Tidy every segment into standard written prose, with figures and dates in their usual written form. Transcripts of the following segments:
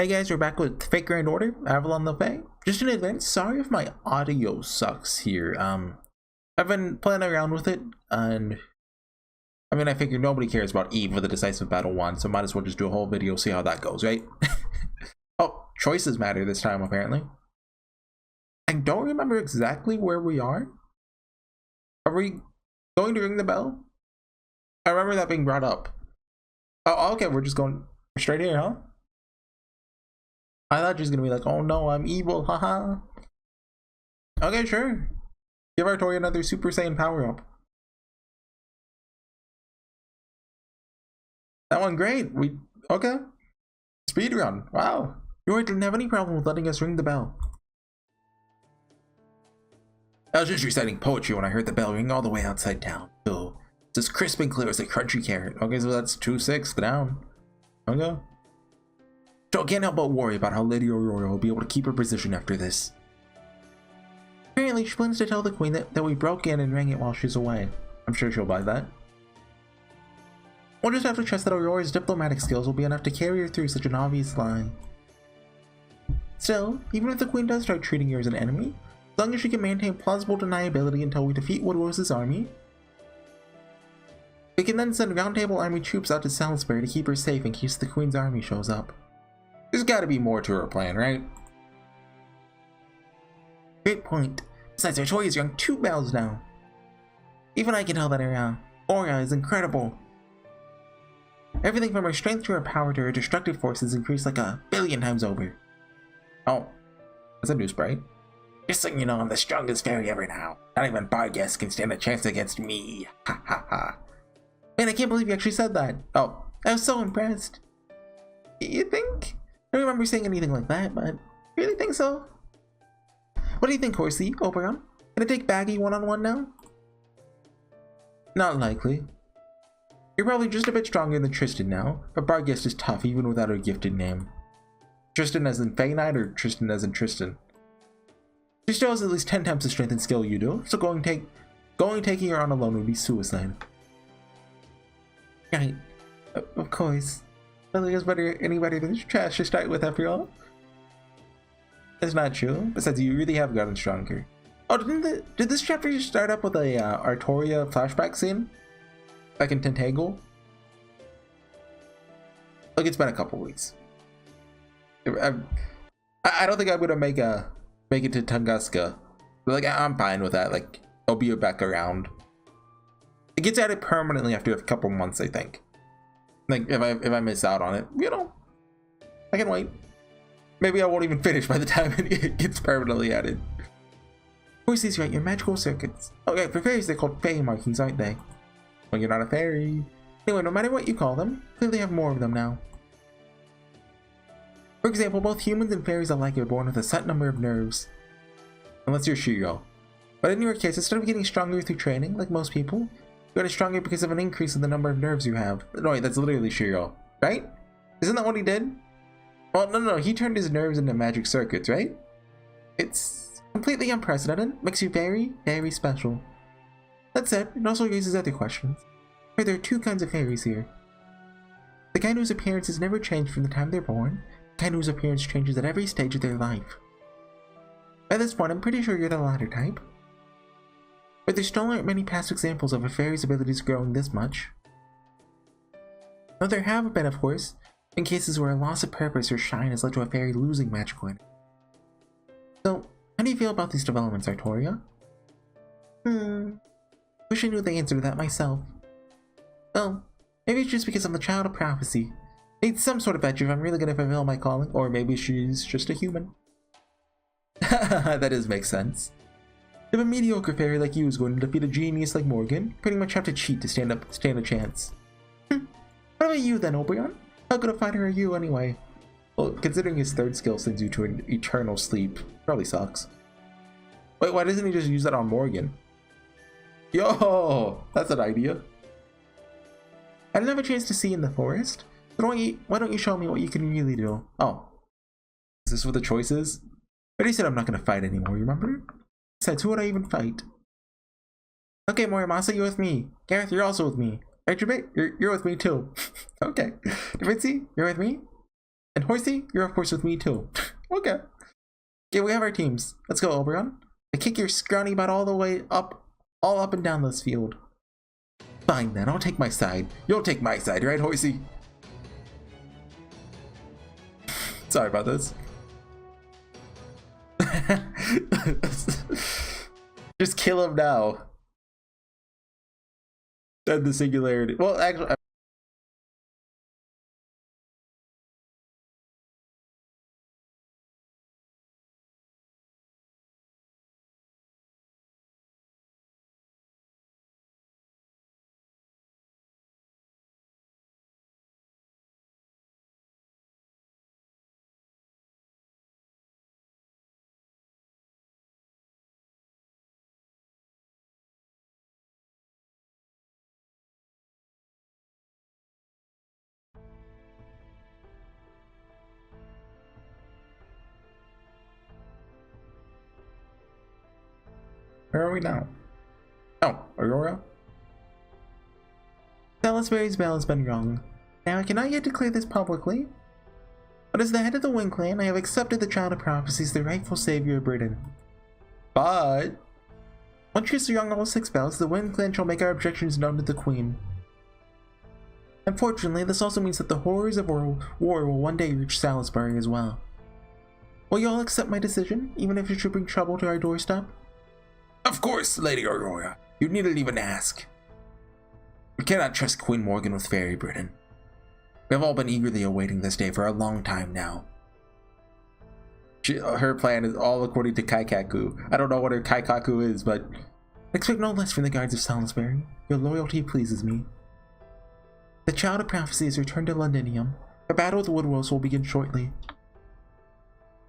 Hey guys, we're back with Fake Grand Order, Avalon le Fae. Just in advance, sorry if my audio sucks here. I've been playing around with it, and I figure nobody cares about Eve with the Decisive Battle 1, so might as well just do a whole video, see how that goes, right? Oh, choices matter this time, apparently. I don't remember exactly where we are. Are we going to ring the bell? I remember that being brought up. Oh, okay, we're just going straight here, huh? I thought she was gonna be like, oh no, I'm evil, haha. Okay, sure. Give Artoria another Super Saiyan power up. That one, great. Okay. Speedrun. Wow. You didn't have any problem with letting us ring the bell. I was just reciting poetry when I heard the bell ring all the way outside town. So it's as crisp and clear as a crunchy carrot. Okay, so that's 2-6 down. Okay. So I can't help but worry about how Lady Aurora will be able to keep her position after this. Apparently, she plans to tell the Queen that we broke in and rang it while she's away. I'm sure she'll buy that. We'll just have to trust that Aurora's diplomatic skills will be enough to carry her through such an obvious lie. Still, even if the Queen does start treating her as an enemy, as long as she can maintain plausible deniability until we defeat Woodrose's army, we can then send Round Table Army troops out to Salisbury to keep her safe in case the Queen's army shows up. There's gotta be more to her plan, right? Great point. Besides, Artoria's rung 2 bells now. Even I can tell that her aura is incredible. Everything from her strength to her power to her destructive forces increased like 1,000,000,000 times over. Oh, that's a new sprite. Just so you know, I'm the strongest fairy ever now. Not even Barghest can stand a chance against me. Ha ha ha. Man, I can't believe you actually said that. Oh, I was so impressed. You think? I don't remember saying anything like that, but I really think so. What do you think, Horsey? Oberon? Can I take Baggy one-on-one now? Not likely. You're probably just a bit stronger than Tristan now, but Barghest is tough even without her gifted name. Tristan as in Fae Knight or Tristan as in Tristan? She still has at least 10 times the strength and skill you do, so taking her on alone would be suicide. Right. Of course. Nothing is any better than trash to start with, after all. That's not true. Besides, you really have gotten stronger. Oh, did this chapter just start up with a Artoria flashback scene? Like in Tentacle? Like, it's been a couple weeks. I don't think I'm gonna make it to Tunguska. But like, I'm fine with that. Like, I'll be back around. It gets added permanently after a couple months, I think. Like, if I miss out on it, you know, I can wait. Maybe I won't even finish by the time it gets permanently added. Horsey's right, your magical circuits. Okay, for fairies they're called fairy markings, aren't they? Well, you're not a fairy. Anyway, no matter what you call them, clearly have more of them now. For example, both humans and fairies alike are born with a set number of nerves. Unless you're Shiro. But in your case, instead of getting stronger through training, like most people, you got stronger because of an increase in the number of nerves you have. No, wait, that's literally Shiro, right? Isn't that what he did? Well, no, he turned his nerves into magic circuits, right? It's completely unprecedented, makes you very, very special. That said, it also raises other questions. There are 2 kinds of fairies here. The kind whose appearance has never changed from the time they're born, the kind whose appearance changes at every stage of their life. By this point, I'm pretty sure you're the latter type. But there still aren't many past examples of a fairy's abilities growing this much. Though there have been, of course, in cases where a loss of purpose or shine has led to a fairy losing magical energy. So, how do you feel about these developments, Artoria? Wish I knew the answer to that myself. Well, maybe it's just because I'm the child of prophecy. Need some sort of edge if I'm really gonna fulfill my calling, or maybe she's just a human. That does make sense. If a mediocre fairy like you is going to defeat a genius like Morgan, you pretty much have to cheat to stand a chance. What about you then, Oberon? How good a fighter are you anyway? Well, considering his 3rd skill sends you to an eternal sleep, probably sucks. Wait, why doesn't he just use that on Morgan? Yo, that's an idea. I didn't have a chance to see in the forest, so why don't you show me what you can really do? Oh, is this what the choice is? I already said I'm not gonna fight anymore, remember? Besides, who would I even fight? Okay, Morimasa, you're with me. Gareth, you're also with me. Archibald, you're with me too. Okay. Vinci, you're with me? And Horsey, you're of course with me too. Okay. Okay, we have our teams. Let's go, Oberon. I kick your scrawny butt all the way up, all up and down this field. Fine then, I'll take my side. You'll take my side, right, Horsey? Sorry about this. Just kill him now. Then the singularity. Well, actually. Where are we now? Oh, Aurora? Salisbury's bell has been rung. Now I cannot yet declare this publicly, but as the head of the Wind Clan, I have accepted the Child of Prophecy as the rightful savior of Britain. But once she has rung all 6 bells, the Wind Clan shall make our objections known to the Queen. Unfortunately, this also means that the horrors of war will one day reach Salisbury as well. Will you all accept my decision, even if it should bring trouble to our doorstep? Of course, Lady Aurora. You needn't even ask. We cannot trust Queen Morgan with Fairy Britain. We have all been eagerly awaiting this day for a long time now. Her plan is all according to Kaikaku. I don't know what her Kaikaku is, but expect no less from the guards of Salisbury. Your loyalty pleases me. The Child of Prophecy has returned to Londinium. A battle with Woodwolves will begin shortly.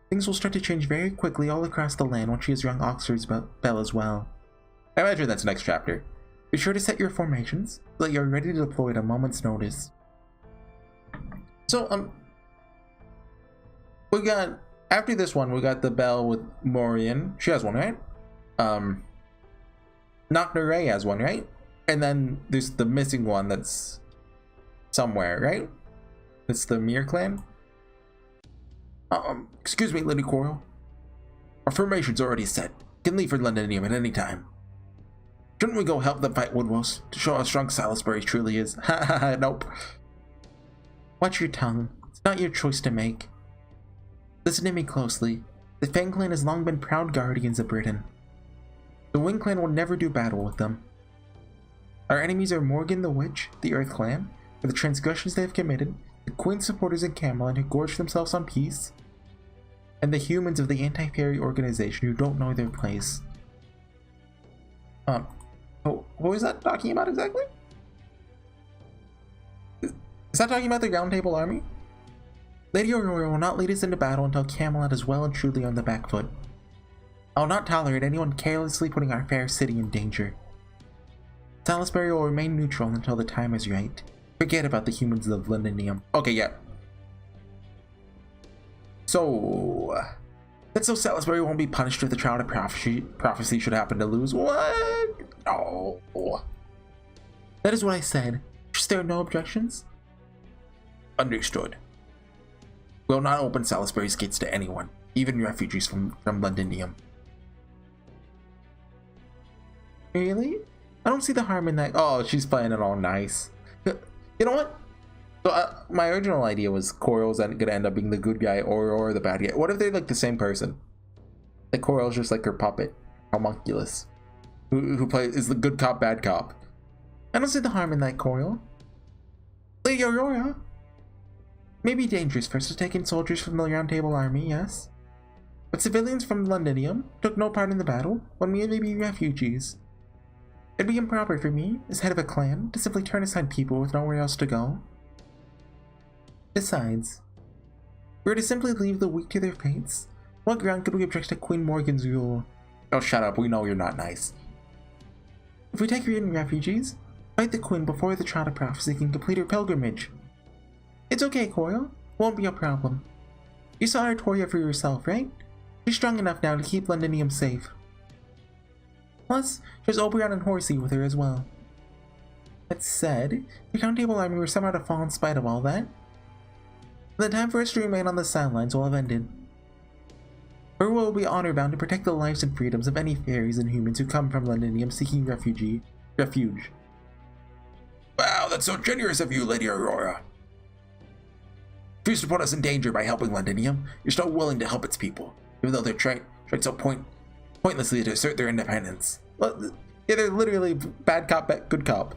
Things will start to change very quickly all across the land once she has rung Oxford's bell as well. I imagine that's next chapter. Be sure to set your formations so that you're ready to deploy at a moment's notice. So, we got, after this one, we got the bell with Morian. She has one, right? Nocna has one, right? And then there's the missing one that's somewhere, right? It's the Mir clan. Excuse me, Lady Coral. Our formation's already set. Can leave for Londinium at any time. Shouldn't we go help them fight Woodwolves to show how strong Salisbury truly is? Ha ha ha, nope. Watch your tongue. It's not your choice to make. Listen to me closely. The Fang clan has long been proud guardians of Britain. The Wind clan will never do battle with them. Our enemies are Morgan the Witch, the Earth clan, for the transgressions they have committed, the Queen's supporters in Camelot who gorge themselves on peace, and the humans of the anti-fairy organization who don't know their place. What was that talking about exactly? Is that talking about the Round Table Army? Lady Aurora will not lead us into battle until Camelot is well and truly on the back foot. I will not tolerate anyone carelessly putting our fair city in danger. Salisbury will remain neutral until the time is right. Forget about the humans of Londinium. Okay, yeah. So, that's so Salisbury won't be punished if the Child of Prophecy should happen to lose. What? No. That is what I said. Is there no objections? Understood. We'll not open Salisbury's gates to anyone, even refugees from Londinium. Really? I don't see the harm in that. Oh, she's playing it all nice. You know what? So my original idea was Coral's gonna end up being the good guy or the bad guy. What if they're like the same person? Like Coral's just like her puppet, homunculus, who is the good cop, bad cop. I don't see the harm in that, Coral. Lady Aurora. May be dangerous for us to take in soldiers from the Round Table Army, yes. But civilians from Londinium took no part in the battle when we may be refugees. It'd be improper for me, as head of a clan, to simply turn aside people with nowhere else to go. Besides, if we were to simply leave the weak to their fates, what ground could we object to Queen Morgan's rule? Oh, shut up, we know you're not nice. If we take her in refugees, fight the Queen before the Child of Prophecy can complete her pilgrimage. It's okay, Coral. Won't be a problem. You saw Artoria for yourself, right? She's strong enough now to keep Londinium safe. Plus, there's Oberon and Horsey with her as well. That said, the Round Table Army were somehow to fall in spite of all that. The time for us to remain on the sidelines will have ended. Or will be honor-bound to protect the lives and freedoms of any fairies and humans who come from Londinium seeking refuge. Wow, that's so generous of you, Lady Aurora. Refuse to put us in danger by helping Londinium. You're still willing to help its people, even though they're tried so pointlessly to assert their independence. Well, yeah, they're literally bad cop, good cop.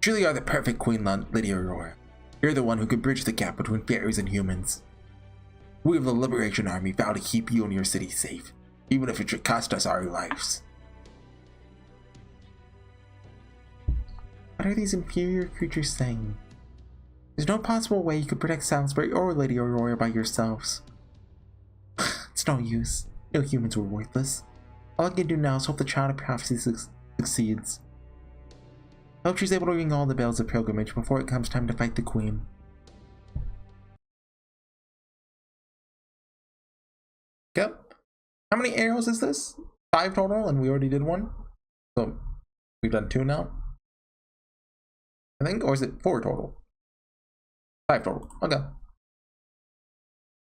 Truly are the perfect queen, Lady Aurora. You're the one who could bridge the gap between fairies and humans. We of the Liberation Army vow to keep you and your city safe, even if it should cost us our lives. What are these inferior creatures saying? There's no possible way you could protect Salisbury or Lady Aurora by yourselves. It's no use. No humans were worthless. All I can do now is hope the Child of Prophecy succeeds. I hope she's able to ring all the bells of pilgrimage before it comes time to fight the Queen. Yep. How many arrows is this? 5 total, and we already did 1. So we've done 2 now, I think, or is it 4 total? 5 total. Okay.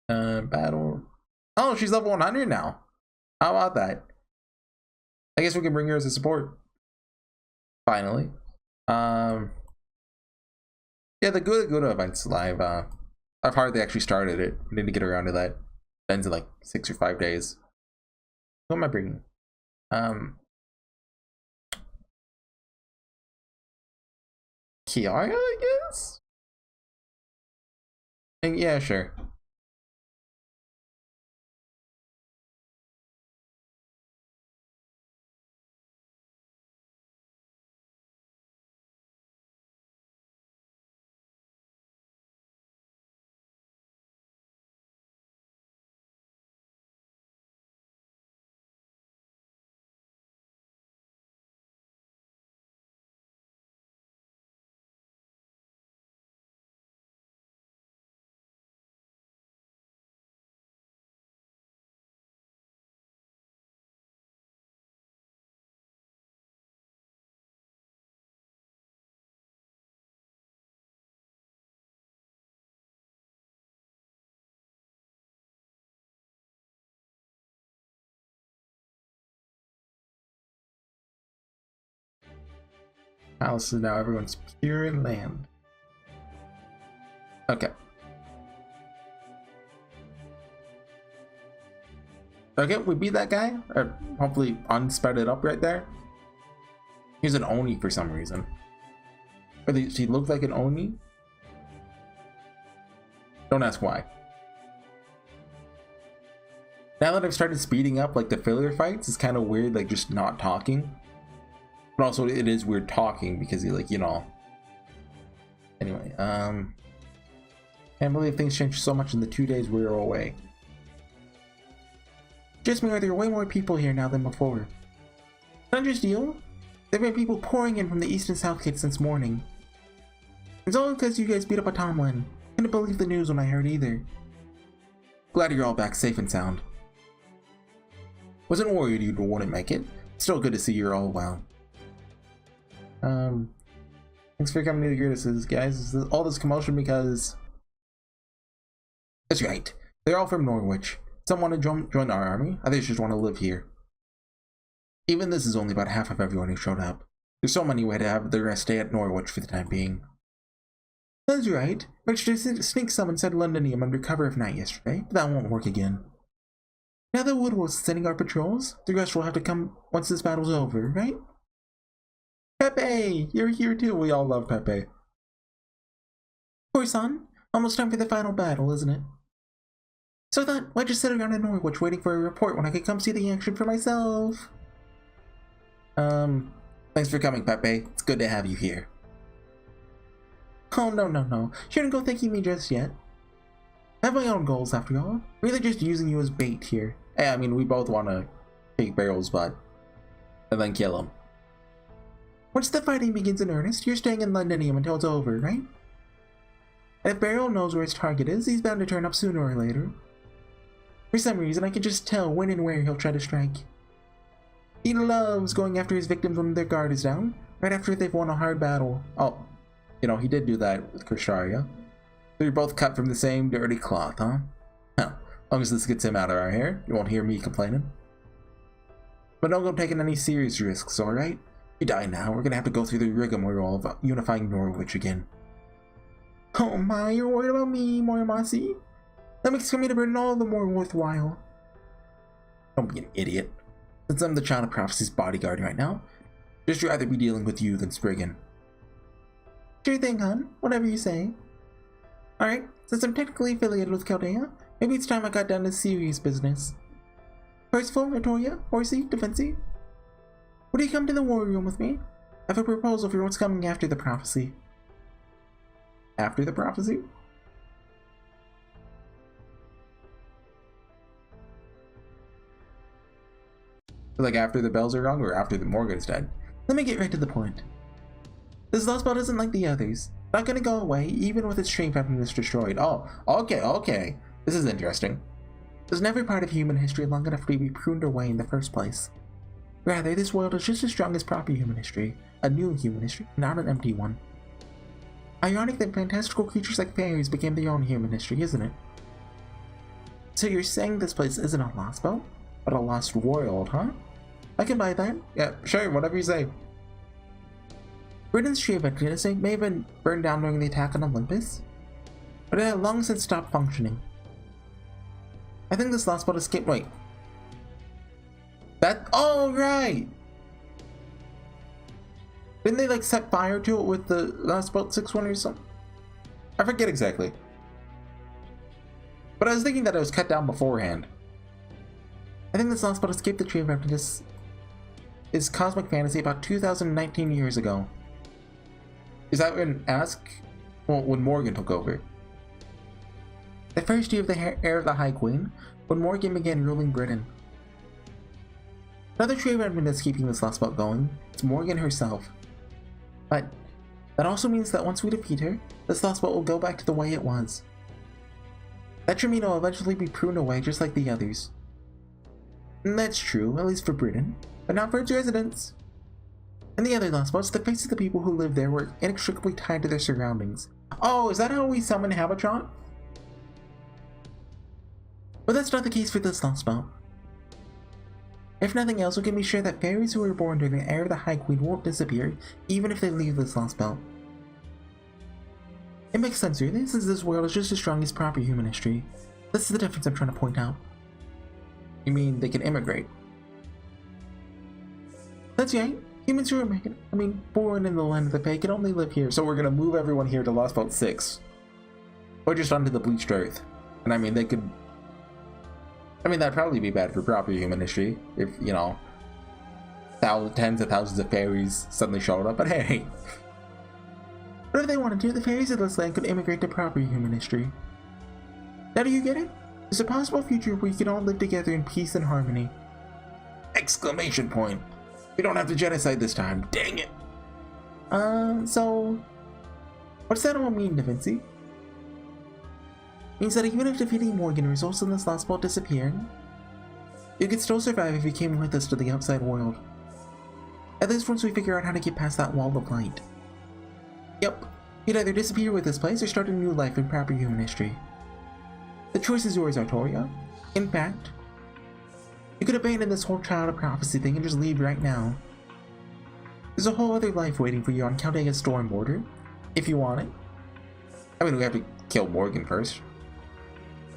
Battle. Oh, she's level 100 now. How about that? I guess we can bring her as a support. Finally. Yeah, the good events live. I've hardly actually started it. We need to get around to that. It ends in like 6 or 5 days. Who am I bringing? Kiara, I guess? Yeah, sure. Palace is now everyone's pure land. Okay. Okay, we beat that guy. Or hopefully unsped it up right there. He's an Oni for some reason. Or he looked like an Oni. Don't ask why. Now that I've started speeding up like the filler fights, it's kind of weird, like just not talking. But also it is weird talking because you like, you know. Anyway, can't believe things changed so much in the 2 days we were away. Just me, there are way more people here now than before. Not just you. There have been people pouring in from the east and south gates since morning. It's all because you guys beat up a Tomlin. Couldn't believe the news when I heard either. Glad you're all back safe and sound. Wasn't worried you wouldn't make it. Still good to see you're all well. Thanks for coming to the Gritises, guys. All this commotion because... That's right. They're all from Norwich. Some want to join our army, others just want to live here. Even this is only about half of everyone who showed up. There's so many way to have the rest stay at Norwich for the time being. That's right. Managed to sneak some inside Londinium under cover of night yesterday, but that won't work again. Now that Woodward's sending our patrols, the rest will have to come once this battle's over, right? Pepe! You're here too. We all love Pepe. Poor son. Almost time for the final battle, isn't it? So I thought, why just sit around in Norwich waiting for a report when I could come see the action for myself? Thanks for coming, Pepe. It's good to have you here. Oh, no. Shouldn't go thanking me just yet. I have my own goals, after all. Really just using you as bait here. Hey, I mean, we both want to take Barrel's butt and then kill him. Once the fighting begins in earnest, you're staying in Londinium until it's over, right? And if Beryl knows where his target is, he's bound to turn up sooner or later. For some reason, I can just tell when and where he'll try to strike. He loves going after his victims when their guard is down, right after they've won a hard battle. Oh, you know, he did do that with Krisharia. So you're both cut from the same dirty cloth, huh? Huh. As long as this gets him out of our hair, you won't hear me complaining. But don't go taking any serious risks, alright? You die now, we're gonna have to go through the rigmarole of unifying Norwich again. Oh my, you're worried about me, Morimasi? That makes coming to Britain all the more worthwhile. Don't be an idiot. Since I'm the Child of Prophecy's bodyguard right now, just rather be dealing with you than Spriggan. Sure thing, hon. Whatever you say. Alright, since I'm technically affiliated with Chaldea, maybe it's time I got down to serious business. Percival, Artoria, Horsey, Defensi. Would you come to the war room with me? I have a proposal for what's coming after the prophecy. After the prophecy? Like after the bells are rung or after the Morgan's dead? Let me get right to the point. This lost belt isn't like the others. Not gonna go away, even with its train weapons destroyed. Oh, okay. This is interesting. It was never part of human history long enough to be pruned away in the first place. Rather, this world is just as strong as proper human history. A new human history, not an empty one. Ironic that fantastical creatures like fairies became their own human history, isn't it? So you're saying this place isn't a lost belt, but a lost world, huh? I can buy that. Yeah, sure, whatever you say. Britain's tree of emptiness may have been burned down during the attack on Olympus, but it had long since stopped functioning. I think this lost belt escaped. Wait. Oh, right! Didn't they like set fire to it with the lost belt 6-1 or something? I forget exactly. But I was thinking that it was cut down beforehand. I think this lost belt escaped the tree of emptiness is cosmic fantasy about 2019 years ago. Is that when Morgan took over? The first year of the heir of the High Queen, when Morgan began ruling Britain. Another tree of emptiness keeping this lost belt going. It's Morgan herself. But that also means that once we defeat her, this lost belt will go back to the way it was. That should mean it'll eventually be pruned away just like the others. And that's true, at least for Britain, but not for its residents. In the other lost belts, the fates of the people who lived there were inextricably tied to their surroundings. Oh, is that how we summon Habatron? But that's not the case for this lost belt. If nothing else, we can be sure that fairies who were born during the era of the High Queen won't disappear, even if they leave this lost belt. It makes sense really, since this world is just as strong as proper human history. This is the difference I'm trying to point out. You mean they can immigrate? That's right. Humans who are born in the land of the Fae can only live here, so we're gonna move everyone here to Lost Belt 6. Or just onto the bleached earth. And that'd probably be bad for proper human history, if, you know, tens of thousands of fairies suddenly showed up, but hey. But if they wanted to, the fairies of this land could immigrate to proper human history. Now do you get it? There's a possible future where we can all live together in peace and harmony. Exclamation point! We don't have to genocide this time, dang it! So... what's that all mean, Da Vinci? Means that even if defeating Morgan results in this lost belt disappearing, you could still survive if you came with us to the outside world. At least once we figure out how to get past that wall of light. Yep, you'd either disappear with this place or start a new life in proper human history. The choice is yours, Artoria. In fact, you could abandon this whole Child of Prophecy thing and just leave right now. There's a whole other life waiting for you on Chaldea's storm border, if you want it. I mean, we have to kill Morgan first.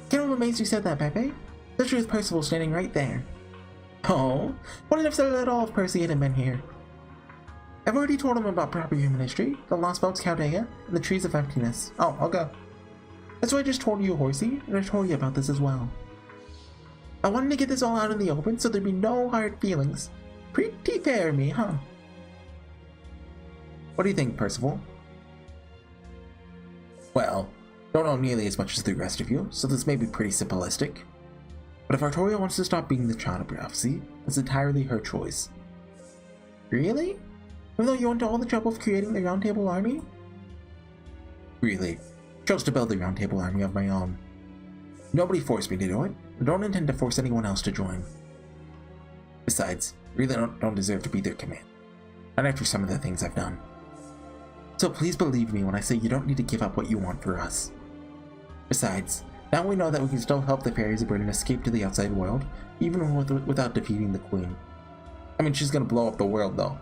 Kind of amazed you said that, Pepe. Especially with Percival standing right there. Oh, wouldn't have said that at all if Percy hadn't been here. I've already told him about proper human history, the Lost Belts Chaldea, and the Trees of Emptiness. Oh, okay. That's why I just told you, Horsey, and I told you about this as well. I wanted to get this all out in the open so there'd be no hard feelings. Pretty fair of me, huh? What do you think, Percival? Well, don't know nearly as much as the rest of you, so this may be pretty simplistic. But if Artoria wants to stop being the Child of Prophecy, it's entirely her choice. Really? Even though you went to all the trouble of creating the Round Table Army? Really. Chose to build the Round Table Army of my own. Nobody forced me to do it, and don't intend to force anyone else to join. Besides, really don't deserve to be their command. Not after some of the things I've done. So please believe me when I say you don't need to give up what you want for us. Besides, now we know that we can still help the fairies of Britain escape to the outside world, even without defeating the Queen. I mean, she's gonna blow up the world, though.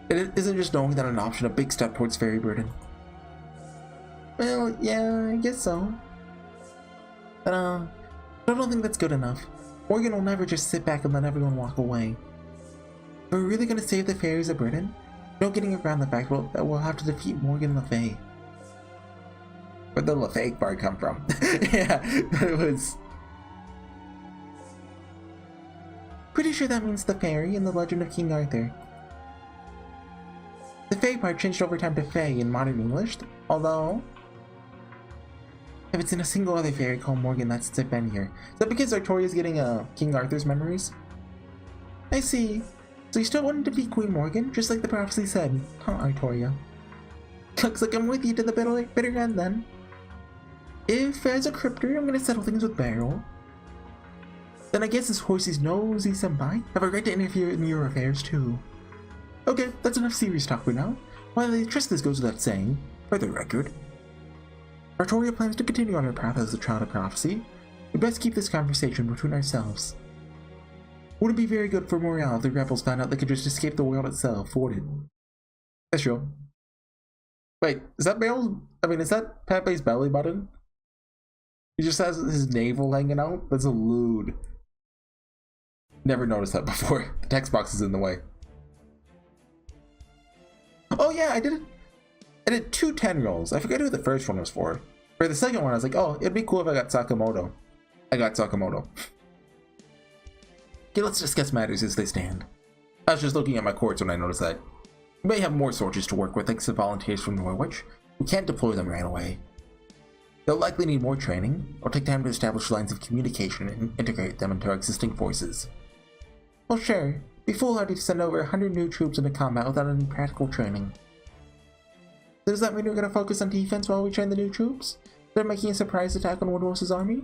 It isn't just knowing that an option a big step towards fairy burden. Well, yeah, I guess so. But, I don't think that's good enough. Morgan will never just sit back and let everyone walk away. If we're really gonna save the fairies of Britain, no getting around the fact that we'll have to defeat Morgan le Fae. Where'd the Le Fae part come from? Yeah, it was... Pretty sure that means the fairy in the Legend of King Arthur. The Fae part changed over time to Fae in modern English, although... I haven't seen a single other fairy called Morgan that's since I've been here. Is that because Artoria's getting King Arthur's memories? I see. So you still want to defeat Queen Morgan, just like the prophecy said, huh, Artoria? Looks like I'm with you to the bitter end then. If, as a cryptor, I'm gonna settle things with Beryl, then I guess as Horsey's nosy senpai, have a right to interfere in your affairs too. Okay, that's enough serious talk for now. While I trust this goes without saying, for the record, Artoria plans to continue on her path as a child of prophecy. We best keep this conversation between ourselves. Wouldn't be very good for morale if the rebels found out they could just escape the world itself, would it? That's true. Wait, is that is that Pepe's belly button? He just has his navel hanging out? That's a lewd. Never noticed that before. The text box is in the way. Oh yeah, I did 2 10 rolls. I forget who the first one was for. For the second one, I was like, oh, it'd be cool if I got Sakamoto. I got Sakamoto. Okay, let's discuss matters as they stand. I was just looking at my courts when I noticed that. We may have more soldiers to work with thanks to volunteers from Norwich. We can't deploy them right away. They'll likely need more training. It'll take time to establish lines of communication and integrate them into our existing forces. Well, sure. It'd be foolhardy to send over 100 new troops into combat without any practical training. So does that mean we're going to focus on defense while we train the new troops? They're making a surprise attack on Woodrose's army?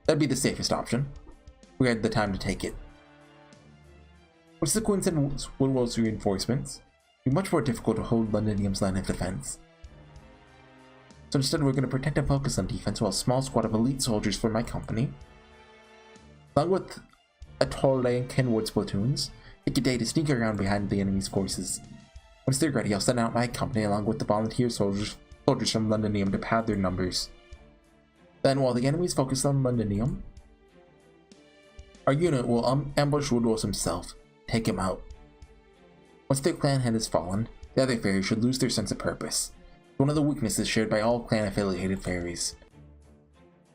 That'd be the safest option. We had the time to take it. Once the Queen sends Woodrose's reinforcements, it'd be much more difficult to hold Londinium's line of defense. So instead we're going to protect and focus on defense while a small squad of elite soldiers from my company, along with Atolle and Kenwood's platoons, take a day to sneak around behind the enemy's forces. Once they're ready, I'll send out my company along with the volunteer soldiers from Londinium to pad their numbers. Then, while the enemies focus on Londinium, our unit will ambush Woodrose himself, take him out. Once their clan head has fallen, the other fairies should lose their sense of purpose. One of the weaknesses shared by all clan-affiliated fairies.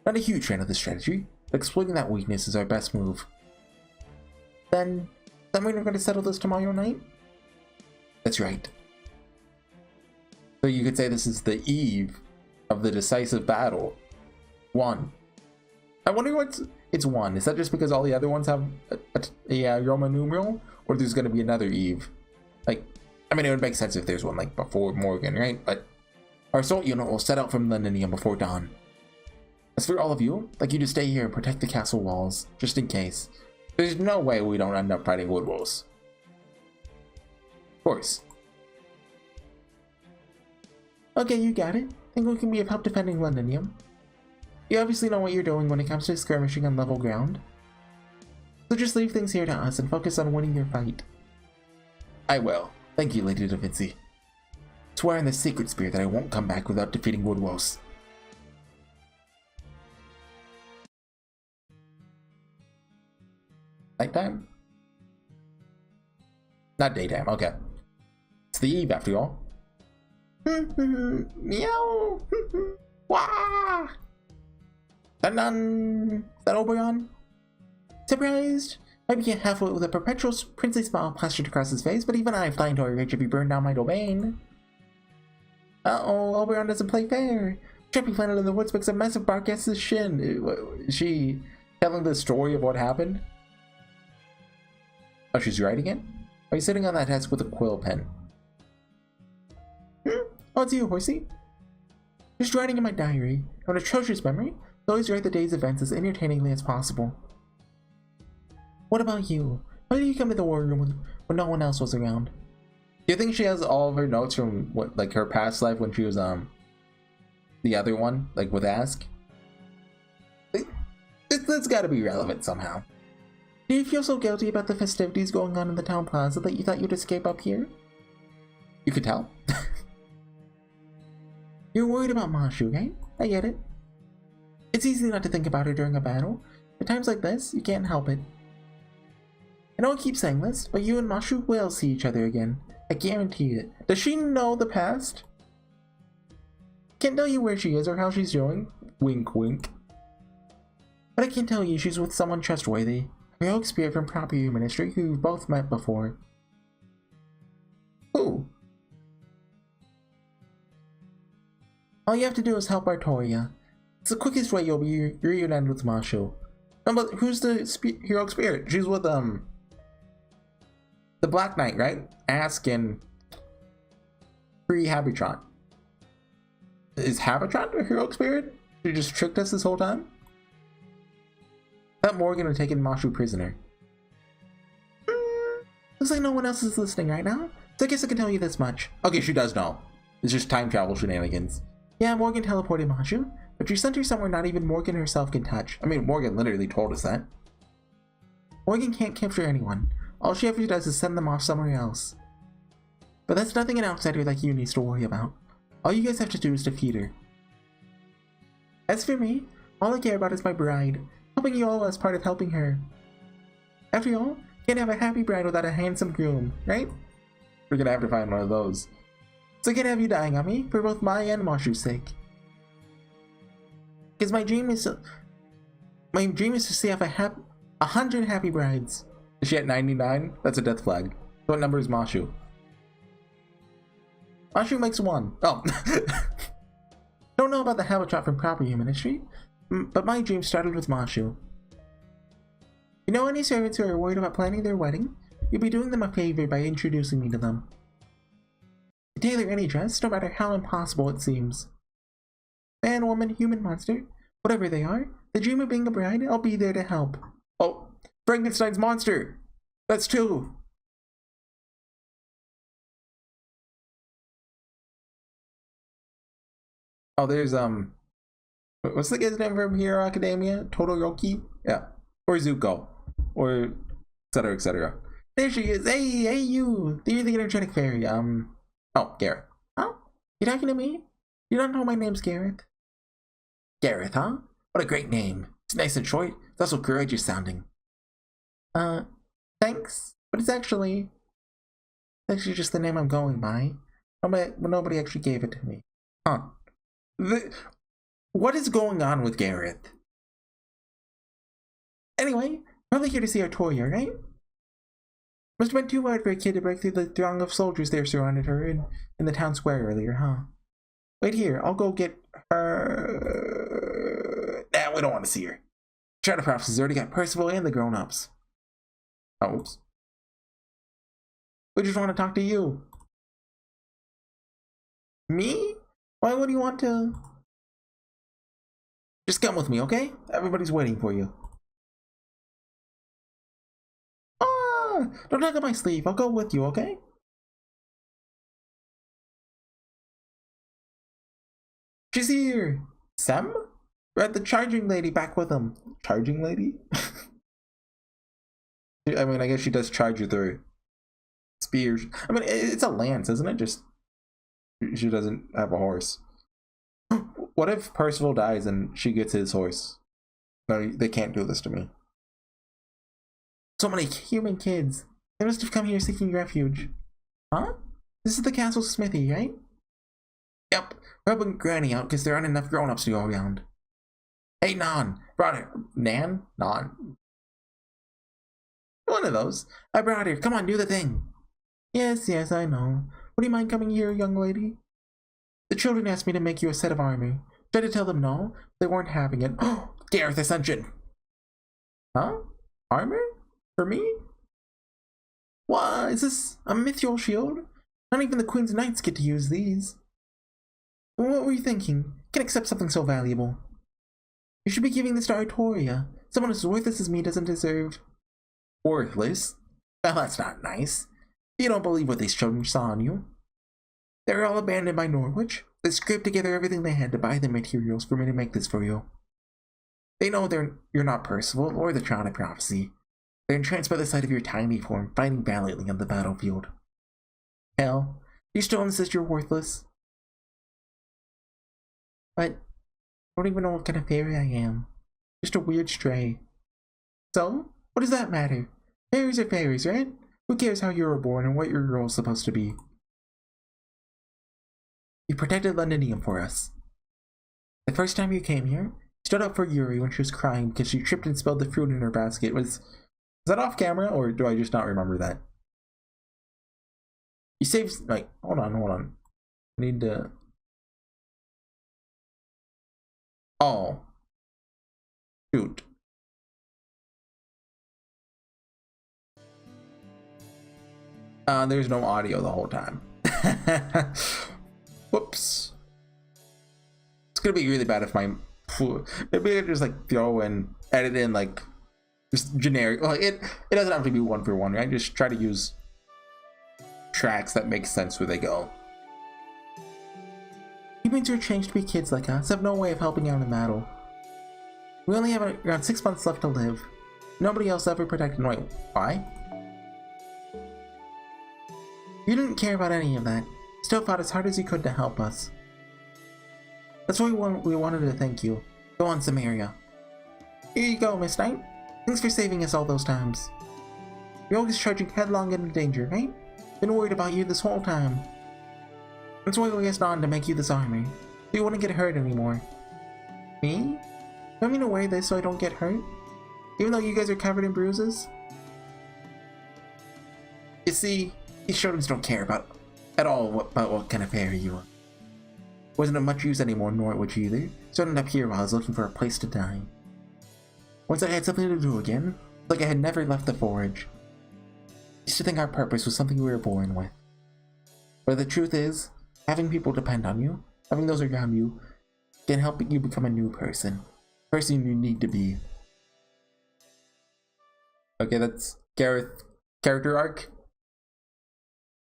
Not a huge fan of this strategy, but exploiting that weakness is our best move. Then, does that mean we're going to settle this tomorrow night? That's right. So you could say this is the eve of the decisive battle. 1. I wonder what's... It's 1. Is that just because all the other ones have a Roman numeral? Or there's going to be another eve? Like, I mean, it would make sense if there's one, like, before Morgan, right? But our assault unit will set out from Londinium before dawn. As for all of you, I'd like you to stay here and protect the castle walls, just in case. There's no way we don't end up fighting Woodrose. Of course. Okay, you got it. Think we can be of help defending Londinium. You obviously know what you're doing when it comes to skirmishing on level ground. So just leave things here to us and focus on winning your fight. I will. Thank you, Lady Da Vinci. Swear in the sacred spear that I won't come back without defeating Woodrose. Nighttime? Not daytime, okay. It's the eve after all. Meow! Wah! Dun-dun! Is that Oberon? Surprised? I began halfway with a perpetual princely smile plastered across his face, but even I fly into a rage if you burn down my domain. Uh-oh, Oberon doesn't play fair. Jumping planet in the woods makes a massive bark against his shin. Is she telling the story of what happened? Oh, she's writing it? Are you sitting on that desk with a quill pen? Oh, it's you, Horsey. Just writing in my diary. I have an atrocious memory. I always write the day's events as entertainingly as possible. What about you? Why did you come to the war room when no one else was around? Do you think she has all of her notes from what, like her past life when she was the other one, like with Ask. That's gotta be relevant somehow. Do you feel so guilty about the festivities going on in the town plaza that you thought you'd escape up here? You could tell. You're worried about Mashu, right? I get it. It's easy not to think about her during a battle. At times like this, you can't help it. I know I keep saying this, but you and Mashu will see each other again. I guarantee it. Does she know the past? Can't tell you where she is or how she's doing. Wink, wink. But I can tell you she's with someone trustworthy. A rogue spirit from Property Ministry who you've both met before. Who? All you have to do is help Artoria. It's the quickest way you'll be reunited with Mashu. No, but who's the heroic spirit? She's with, the Black Knight, right? Ask and Habitron. Is Habitron a heroic spirit? She just tricked us this whole time? I thought Morgan had taken Mashu prisoner. Looks like no one else is listening right now, so I guess I can tell you this much. Okay, she does know. It's just time travel shenanigans. Yeah, Morgan teleported Mashu, but she sent her somewhere not even Morgan herself can touch. I mean, Morgan literally told us that. Morgan can't capture anyone. All she ever does is send them off somewhere else. But that's nothing an outsider like you needs to worry about. All you guys have to do is defeat her. As for me, all I care about is my bride. Helping you all as part of helping her. After all, can't have a happy bride without a handsome groom, right? We're gonna have to find one of those. So I can't have you dying on me, for both my and Mashu's sake. Because my dream is to see if I have 100 happy brides. Is she at 99? That's a death flag. What number is Mashu? Mashu makes 1. Oh. Don't know about the habitat from Property Ministry, but my dream started with Mashu. You know any servants who are worried about planning their wedding? You'll be doing them a favor by introducing me to them. I tailor any dress, no matter how impossible it seems. Man, woman, human, monster, whatever they are, the dream of being a bride, I'll be there to help. Oh, Frankenstein's monster! That's 2! Oh, there's, what's the guy's name from Hero Academia? Todoroki? Yeah. Or Zuko. Or etc, etc. There she is! Hey, you! You're the energetic fairy, Oh, Gareth. Huh? You talking to me? You don't know my name's Gareth? Gareth, huh? What a great name. It's nice and short. It's also courageous sounding. Thanks. But it's actually just the name I'm going by. Nobody actually gave it to me. Huh. What is going on with Gareth? Anyway, probably here to see Artoria, right? Must have been too hard for a kid to break through the throng of soldiers there surrounded her in the town square earlier, huh? Wait here, I'll go get her. Nah, we don't want to see her. Shadow Props has already got Percival and the grown-ups. Oh, oops. We just want to talk to you. Me? Why would you want to? Just come with me, okay? Everybody's waiting for you. Ah! Don't tug at my sleeve. I'll go with you, okay? She's here! Sam? We're at the charging lady back with him. Charging lady? I mean, I guess she does charge you through spears. I mean, it's a lance, isn't it? Just she doesn't have a horse. What if Percival dies and she gets his horse? No, they can't do this to me. So many human kids. They must have come here seeking refuge. Huh? This is the castle smithy, right? Yep. We're helping Granny out because there aren't enough grown-ups to go around. Hey, Nan. Brought her. Nan? Nan. One of those. I brought her. Come on, do the thing. Yes, I know. Would you mind coming here, young lady? The children asked me to make you a set of armor. Tried to tell them no. They weren't having it. Oh, Gareth Ascension. Huh? Armor? For me? What? Is this a mithril shield? Not even the Queen's Knights get to use these. What were you thinking? Can't accept something so valuable. You should be giving this to Artoria. Someone as worthless as me doesn't deserve. Worthless? Well, that's not nice. You don't believe what these children saw on you. They were all abandoned by Norwich. They scraped together everything they had to buy the materials for me to make this for you. They know you're not Percival or the child of prophecy. They're entranced by the sight of your tiny form fighting valiantly on the battlefield. Hell, you still insist you're worthless? But I don't even know what kind of fairy I am. Just a weird stray. So, what does that matter? Fairies are fairies, right? Who cares how you were born and what your role's supposed to be? You protected Londinium for us. The first time you came here, you stood up for Yuri when she was crying because she tripped and spilled the fruit in her basket. Was that off camera, or do I just not remember that? You saved, like, hold on. I need to... Oh. Shoot. There's no audio the whole time. Whoops. It's gonna be really bad if my... Maybe I just like throw and edit in like just generic, like it doesn't have to be one for one, right? Just try to use tracks that make sense where they go. Humans who are changed to be kids like us have no way of helping out in battle. We only have around 6 months left to live. Nobody else ever protected. Wait, why? You didn't care about any of that. Still fought as hard as you could to help us. That's why we wanted to thank you. Go on, Samaria. Here you go, Miss Knight. Thanks for saving us all those times. You're always charging headlong into danger, right? Been worried about you this whole time. That's why we asked on to make you this armor. So you wouldn't get hurt anymore. Me? You want me to wear this so I don't get hurt? Even though you guys are covered in bruises? You see, these children don't care about at all about what kind of fairy you are. Wasn't of much use anymore, nor would you either, so I ended up here while I was looking for a place to die. Once I had something to do again, like I had never left the forge. I used to think our purpose was something we were born with. But the truth is, having people depend on you, having those around you, can help you become a new person. Person you need to be. Okay, that's Gareth character arc.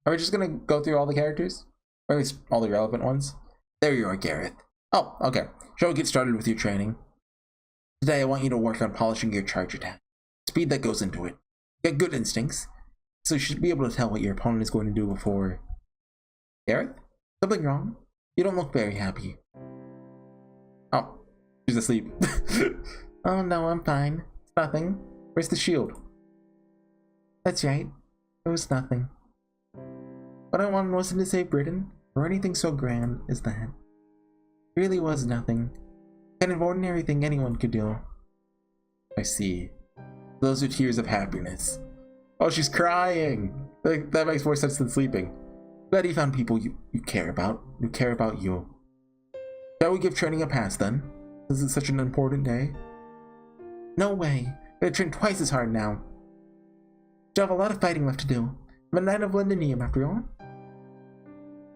Are we just gonna go through all the characters? Or at least all the relevant ones? There you are, Gareth. Oh, okay. Shall we get started with your training? Today I want you to work on polishing your charge attack. Speed that goes into it. You got good instincts, so you should be able to tell what your opponent is going to do before... Gareth? Something wrong? You don't look very happy. Oh, she's asleep. Oh no, I'm fine. It's nothing. Where's the shield? That's right. It was nothing. What I wanted wasn't to save Britain, or anything so grand as that. It really was nothing. Kind of ordinary thing anyone could do. I see. Those are tears of happiness. Oh, she's crying! Like, that makes more sense than sleeping. Glad you found people you care about, who care about you. Shall we give training a pass then? This is such an important day. No way. I'm gonna train twice as hard now. Still have a lot of fighting left to do. I'm a Knight of Londinium after all.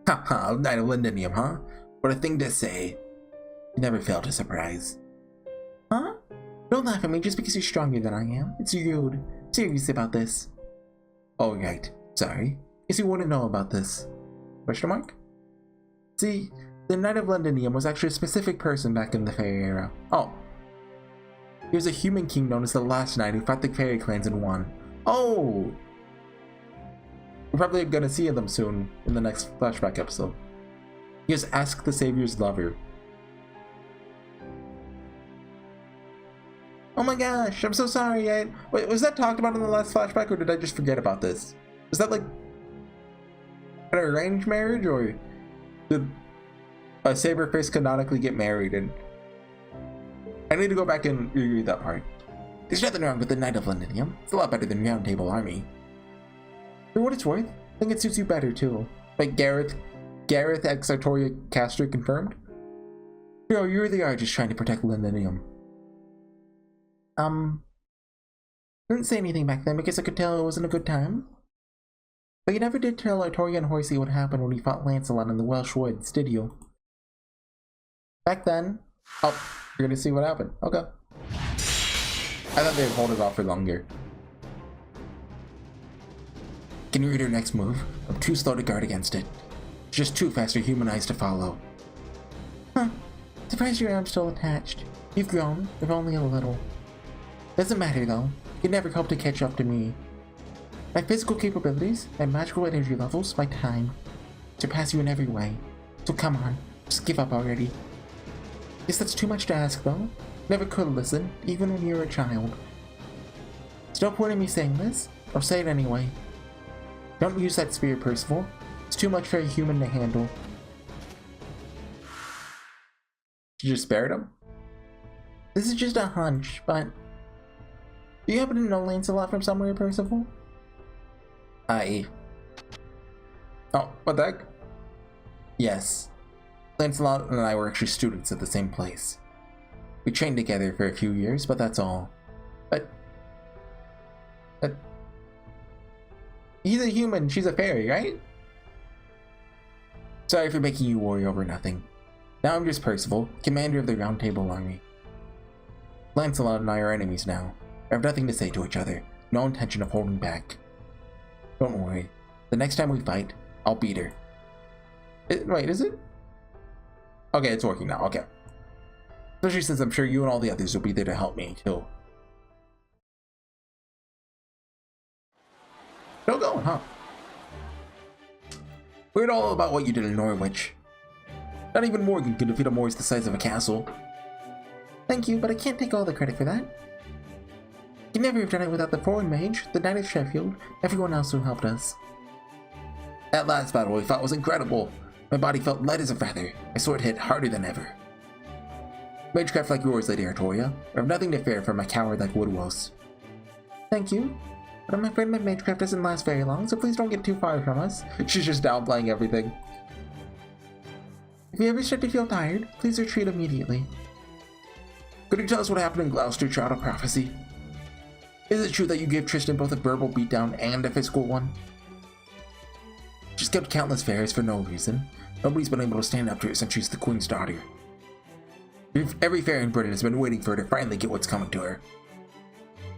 Haha, Knight of Londinium, huh? What a thing to say. You never fail to surprise. Huh? Don't laugh at me just because you're stronger than I am. It's rude. I'm serious about this. Oh, right. Sorry. Guess you wouldn't know about this. Question mark? See, the Knight of Londinium was actually a specific person back in the Fairy era. Oh. He was a human king known as the Last Knight who fought the Fairy clans and won. Oh! We're probably gonna see them soon in the next flashback episode. He was Ask the Savior's lover. Oh my gosh, I'm so sorry. Wait, was that talked about in the last flashback, or did I just forget about this? Was that like an arranged marriage, or did a Saberface canonically get married? And I need to go back and reread that part. There's nothing wrong with the Knight of Londinium. It's a lot better than Round Table Army. For what it's worth, I think it suits you better too. Like Gareth X Artoria Castor confirmed. Bro, you really are just trying to protect Londinium. Didn't say anything back then because I could tell it wasn't a good time. But you never did tell Artoria and Horsey what happened when he fought Lancelot in the Welsh Woods, did you? Back then? Oh, you're gonna see what happened. Okay. I thought they'd hold it off for longer. Can you read her next move? I'm too slow to guard against it. Just too fast for human eyes to follow. Huh. Surprised your arm's still attached. You've grown, if only a little. Doesn't matter though. You can never hope to catch up to me. My physical capabilities, my magical energy levels, my time surpass you in every way. So come on, just give up already. Guess that's too much to ask though. Never could listen, even when you were a child. There's no point in me saying this. I'll say it anyway. Don't use that spear, Percival. It's too much for a human to handle. You just spared him? This is just a hunch, but... Do you happen to know Lancelot from somewhere, Percival? Oh, what the heck? Yes. Lancelot and I were actually students at the same place. We trained together for a few years, but that's all. But... He's a human, she's a fairy, right? Sorry for making you worry over nothing. Now I'm just Percival, commander of the Round Table Army. Lancelot and I are enemies now. We have nothing to say to each other, no intention of holding back. Don't worry, the next time we fight, I'll beat her. Wait, is it? Okay, it's working now, okay. Especially since I'm sure you and all the others will be there to help me, too. Still going, huh? We heard all about what you did in Norwich. Not even Morgan can defeat a Moors the size of a castle. Thank you, but I can't take all the credit for that. You never have done it without the foreign mage, the Knight of Sheffield, everyone else who helped us. That last battle we fought was incredible. My body felt light as a feather. My sword hit harder than ever. Magecraft like yours, Lady Artoria, I have nothing to fear from a coward like Woodwose. Thank you, but I'm afraid my magecraft doesn't last very long, so please don't get too far from us. She's just downplaying everything. If you ever start to feel tired, please retreat immediately. Could you tell us what happened in Gloucester Child of Prophecy? Is it true that you gave Tristan both a verbal beatdown and a physical one? She's killed countless fairies for no reason. Nobody's been able to stand up to her since she's the Queen's daughter. Every fairy in Britain has been waiting for her to finally get what's coming to her.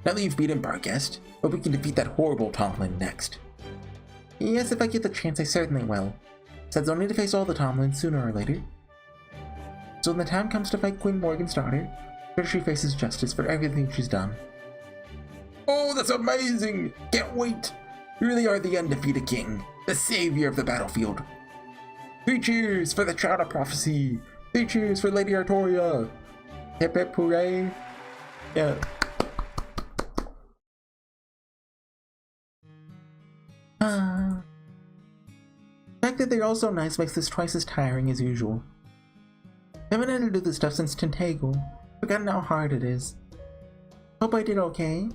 Now that you've beaten Barghest, hope we can defeat that horrible Tomlin next. Yes, if I get the chance, I certainly will. Says I'll need to face all the Tomlins sooner or later. So when the time comes to fight Queen Morgan's daughter, sure she faces justice for everything she's done. Oh, that's amazing! Can't wait! You really are the undefeated king, the savior of the battlefield. 3 cheers for the Child of Prophecy! 3 cheers for Lady Artoria! Hip hip hooray! Yeah. The fact that they're all so nice makes this twice as tiring as usual. I haven't had to do this stuff since Tintagel. Forgotten how hard it is. Hope I did okay.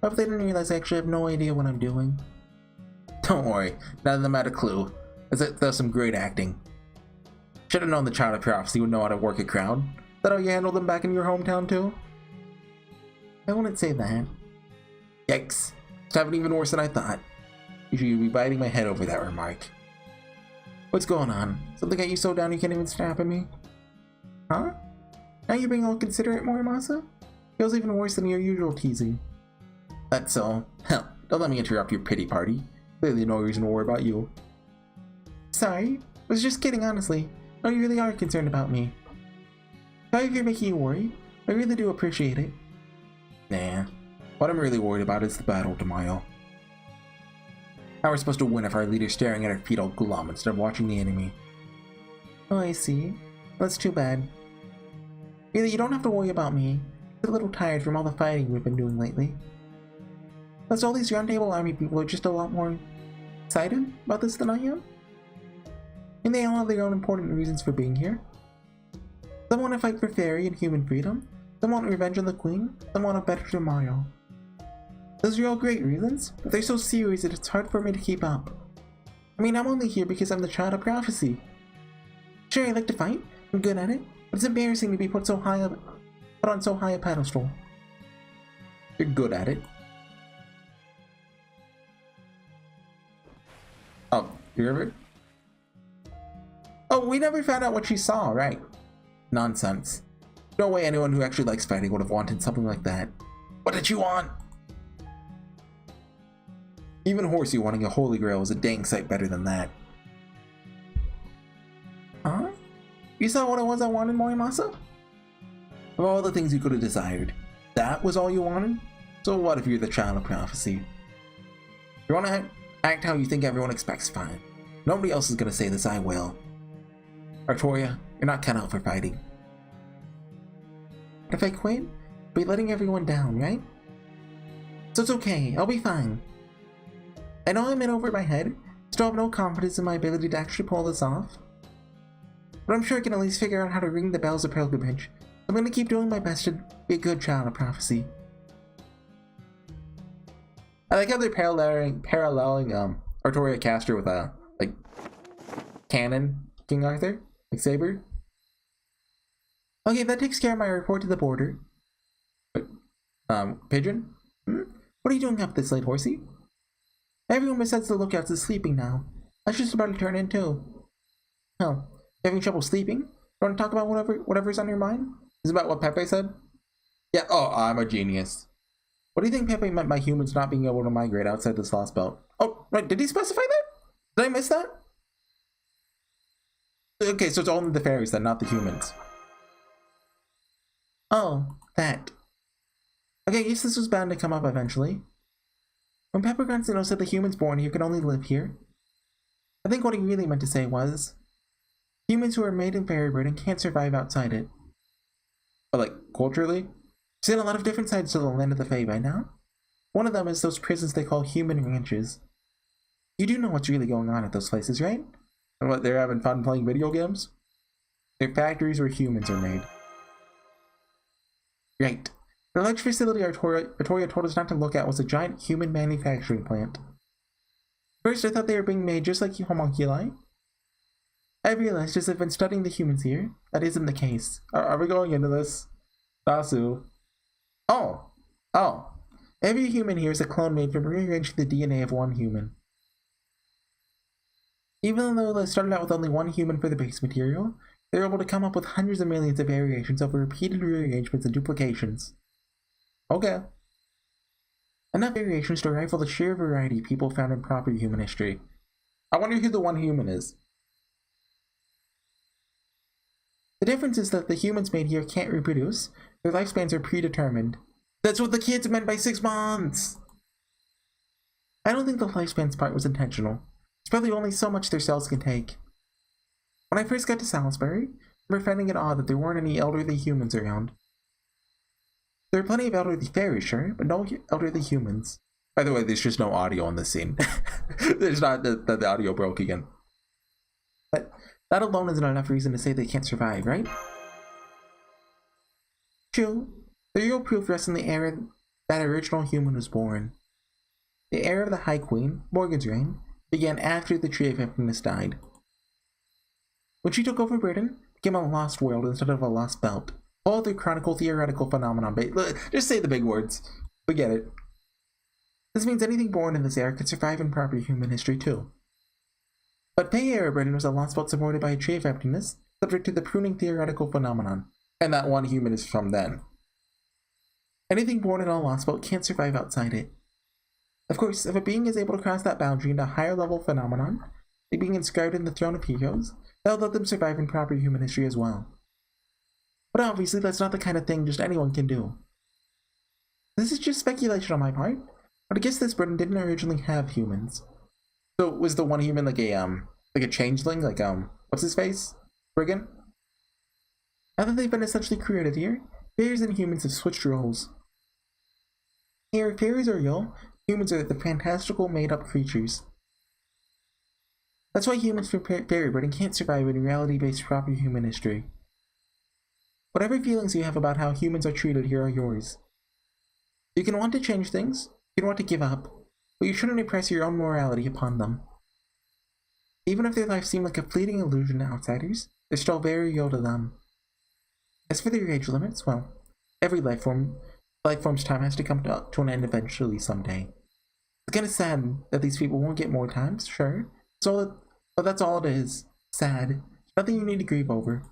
Hope they didn't realize I actually have no idea what I'm doing. Don't worry, none of them had a clue. That's some great acting. Should've known the Child of Prophecy would know how to work a crowd. That how you handled them back in your hometown too? I wouldn't say that. Yikes. It's happening even worse than I thought. Usually you'd be biting my head over that remark. What's going on? Something got you so down you can't even snap at me? Huh? Now you're being all considerate, Morimasa? Feels even worse than your usual teasing. That's all. Hell, don't let me interrupt your pity party. Clearly no reason to worry about you. Sorry, I was just kidding, honestly. No, you really are concerned about me. Sorry if you're making you worry. I really do appreciate it. Nah, what I'm really worried about is the battle tomorrow. How are we supposed to win if our leader's staring at our feet all glum instead of watching the enemy? Oh, I see. That's too bad. Really, you don't have to worry about me. I'm a little tired from all the fighting we've been doing lately. Plus, all these Round Table Army people are just a lot more excited about this than I am. And they all have their own important reasons for being here. Some want to fight for fairy and human freedom. Some want revenge on the Queen. Some want a better tomorrow. Those are all great reasons, but they're so serious that it's hard for me to keep up. I mean, I'm only here because I'm the Child of Prophecy. Sure, I like to fight. I'm good at it, but it's embarrassing to be put on so high a pedestal. You're good at it. Oh, you heard it? Oh, we never found out what she saw, right? Nonsense. No way anyone who actually likes fighting would have wanted something like that. What did you want? Even Horsey wanting a holy grail is a dang sight better than that. Huh? You saw what it was I wanted, Morimasa? Of all the things you could have desired, that was all you wanted? So what if you're the child of prophecy? If you want to act how you think everyone expects, fine. Nobody else is going to say this, I will. Artoria, you're not cut out for fighting. If I quit, I'll be letting everyone down, right? So it's okay, I'll be fine. I know I'm in over my head, still have no confidence in my ability to actually pull this off. But I'm sure I can at least figure out how to ring the bells of pilgrimage. I'm gonna keep doing my best to be a good child of prophecy. I like how they're paralleling Artoria Caster with a, like, canon King Arthur, like Saber. Okay, that takes care of my report to the border. Pigeon? What are you doing up this late, Horsey? Everyone besides the lookouts is sleeping now. That's just about to turn in too. Oh, you having trouble sleeping? You want to talk about whatever's on your mind? Is it about what Pepe said? Yeah, oh, I'm a genius. What do you think Pepe meant by humans not being able to migrate outside this lost belt? Oh, right, did he specify that? Did I miss that? Okay, so it's only the fairies then, not the humans. Oh, that. Okay, I guess this was bound to come up eventually. When Pepper Gonzalo said the humans born here can only live here, I think what he really meant to say was, humans who are made in fairy burden can't survive outside it. But like, culturally? I've seen a lot of different sides to the land of the Fae by now. One of them is those prisons they call human ranches. You do know what's really going on at those places, right? And what, they're having fun playing video games? They're factories where humans are made. Right. The large facility Artoria told us not to look at was a giant human manufacturing plant. First, I thought they were being made just like homunculi. I realized as I've been studying the humans here, that isn't the case. Are we going into this? Dasu. Oh. Every human here is a clone made from rearranging the DNA of one human. Even though they started out with only one human for the base material, they were able to come up with hundreds of millions of variations over repeated rearrangements and duplications. Okay. Enough variations to rival the sheer variety people found in proper human history. I wonder who the one human is. The difference is that the humans made here can't reproduce. Their lifespans are predetermined. That's what the kids meant by 6 months! I don't think the lifespans part was intentional. It's probably only so much their cells can take. When I first got to Salisbury, I remember finding it odd that there weren't any elderly humans around. There are plenty of elderly fairies, sure, but no elderly humans. By the way, there's just no audio on this scene. There's not the audio broke again. But that alone isn't enough reason to say they can't survive, right? True. The real proof rests in the era that original human was born. The era of the High Queen, Morgan's reign, began after the Tree of Happiness died. When she took over Britain, it became a lost world instead of a lost belt. All the chronicle theoretical phenomenon. Just say the big words. Forget it. This means anything born in this era could survive in proper human history too. But Fae era Britain was a lost belt supported by a tree of emptiness, subject to the pruning theoretical phenomenon. And that one human is from then. Anything born in a lost belt can't survive outside it. Of course, if a being is able to cross that boundary into a higher level phenomenon, like being inscribed in the Throne of Heroes, that'll let them survive in proper human history as well. But obviously, that's not the kind of thing just anyone can do. This is just speculation on my part, but I guess this Britain didn't originally have humans. So was the one human like a changeling, like what's his face? Brigand? Now that they've been essentially created here, fairies and humans have switched roles. Here, fairies are real, humans are the fantastical made-up creatures. That's why humans from Fairy Britain can't survive in reality-based proper human history. Whatever feelings you have about how humans are treated here are yours. You can want to change things, you can want to give up, but you shouldn't impress your own morality upon them. Even if their lives seem like a fleeting illusion to outsiders, they're still very real to them. As for their age limits, well, every life form's time has to come to an end eventually someday. It's kinda sad that these people won't get more times, sure, but that's all it is. Sad. Nothing you need to grieve over.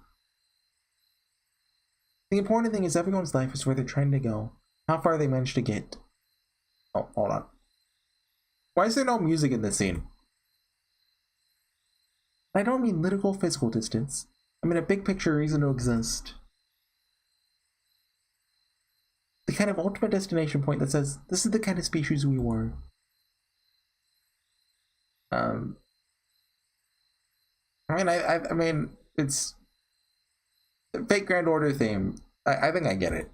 The important thing is everyone's life is where they're trying to go, how far they manage to get. Oh, hold on. Why is there no music in this scene? I don't mean literal physical distance. I mean, a big picture reason to exist. The kind of ultimate destination point that says, this is the kind of species we were. I mean, it's fake Grand Order theme. I think I get it.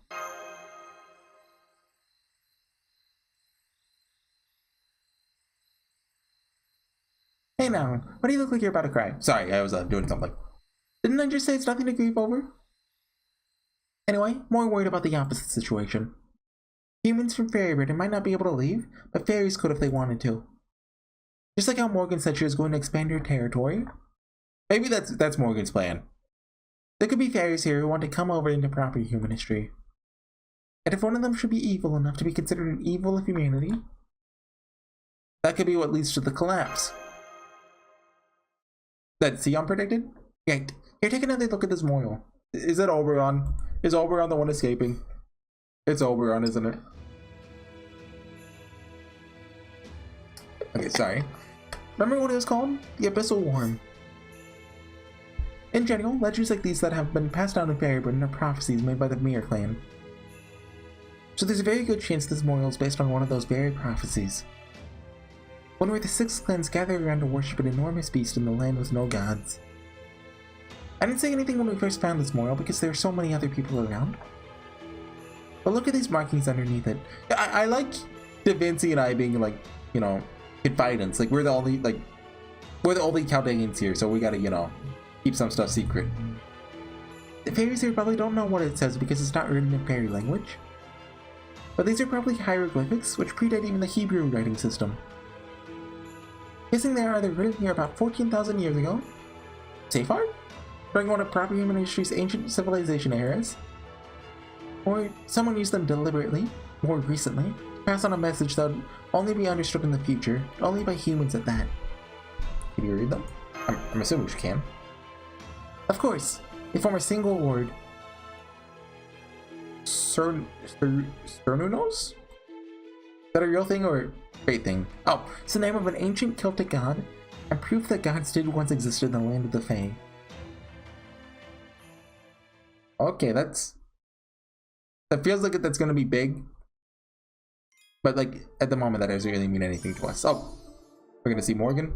Hey now, why do you look like you're about to cry? Sorry, I was doing something. Didn't I just say it's nothing to grieve over? Anyway, more worried about the opposite situation. Humans from Fairy Britain might not be able to leave, but fairies could if they wanted to. Just like how Morgan said she was going to expand her territory. Maybe that's Morgan's plan. There could be fairies here who want to come over into proper human history. And if one of them should be evil enough to be considered an evil of humanity, that could be what leads to the collapse. That Sion predicted? Yeah, here, take another look at this memorial. Is it Oberon? Is Oberon the one escaping? It's Oberon, isn't it? Okay, sorry. Remember what it was called? The Abyssal Worm. In general, legends like these that have been passed down in Fairy Britain are prophecies made by the Mir clan. So there's a very good chance this memorial is based on one of those very prophecies. One where the 6 clans gather around to worship an enormous beast in the land with no gods. I didn't say anything when we first found this memorial because there are so many other people around. But look at these markings underneath it. I like Da Vinci and I being like, you know, confidants. Like we're the only Chaldeans here, so we gotta, you know, keep some stuff secret. The fairies here probably don't know what it says because it's not written in fairy language. But these are probably hieroglyphics, which predate even the Hebrew writing system. Guessing they are either written here about 14,000 years ago, safe art, during one of proper human history's ancient civilization eras, or someone used them deliberately, more recently, to pass on a message that would only be understood in the future, only by humans at that. Can you read them? I'm assuming you can. Of course, they form a single word. Cernunos? Is that a real thing or fake thing? Oh, it's the name of an ancient Celtic god, and proof that gods did once exist in the land of the Fae. Okay, that feels like that's gonna be big. But like, at the moment that doesn't really mean anything to us. Oh, we're gonna see Morgan.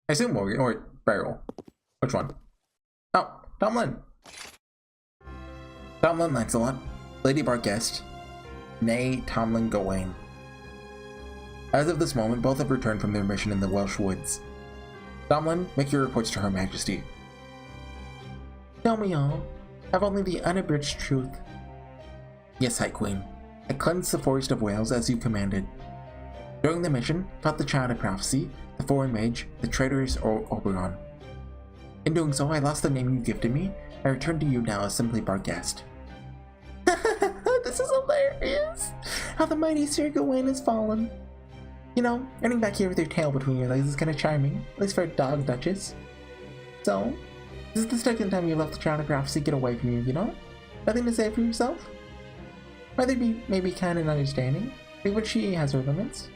I assume Morgan, or Beryl. Which one? Oh, Tomlin. Tomlin Lancelot, Lady Barguest, nay Tomlin Gawain. As of this moment, both have returned from their mission in the Welsh woods. Tomlin, make your reports to Her Majesty. Tell me all. Have only the unabridged truth. Yes, High Queen. I cleansed the Forest of Wales as you commanded. During the mission, fought the Child of Prophecy, the Foreign Mage, the traitorous Oberon. In doing so, I lost the name you gifted me, and returned to you now as simply Barguest. This is hilarious! How the mighty Sir Gawain has fallen. You know, running back here with your tail between your legs is kind of charming, at least for a dog duchess. So, this is the second time you let the Child of Prophecy get away from you, you know? Nothing to say for yourself? Rather be maybe kind and understanding, even she has her limits.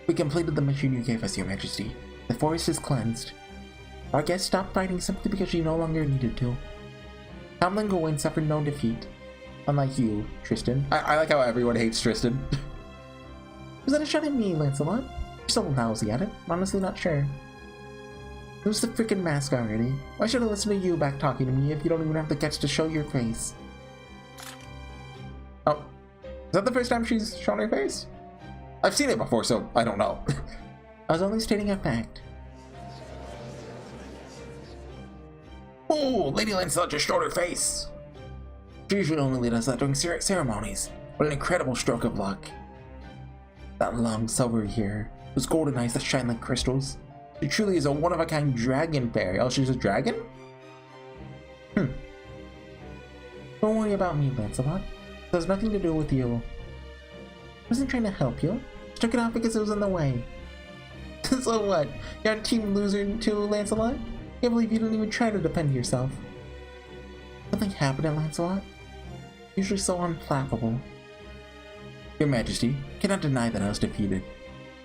We completed the mission you gave us, Your Majesty. The forest is cleansed. Our guest stopped fighting simply because she no longer needed to. Tomlin Gawain suffered no defeat. Unlike you, Tristan. I like how everyone hates Tristan. Was that a shot at me, Lancelot? You're so lousy at it. I'm honestly not sure. Who's the freaking mask already? Why should I listen to you back talking to me if you don't even have the guts to show your face? Oh, is that the first time she's shown her face? I've seen it before, so I don't know. I was only stating a fact. Oh, Lady Lancelot just showed her face! She usually only does that during ceremonies. What an incredible stroke of luck. That long silvery hair, those golden eyes that shine like crystals. She truly is a one-of-a-kind dragon fairy. Oh, she's a dragon? Don't worry about me, Lancelot. It has nothing to do with you. I wasn't trying to help you. Just took it off because it was in the way. So what? You're a team loser too, Lancelot? Can't believe you didn't even try to defend yourself. Something happened to Lancelot? Usually so unflappable. Your Majesty, cannot deny that I was defeated.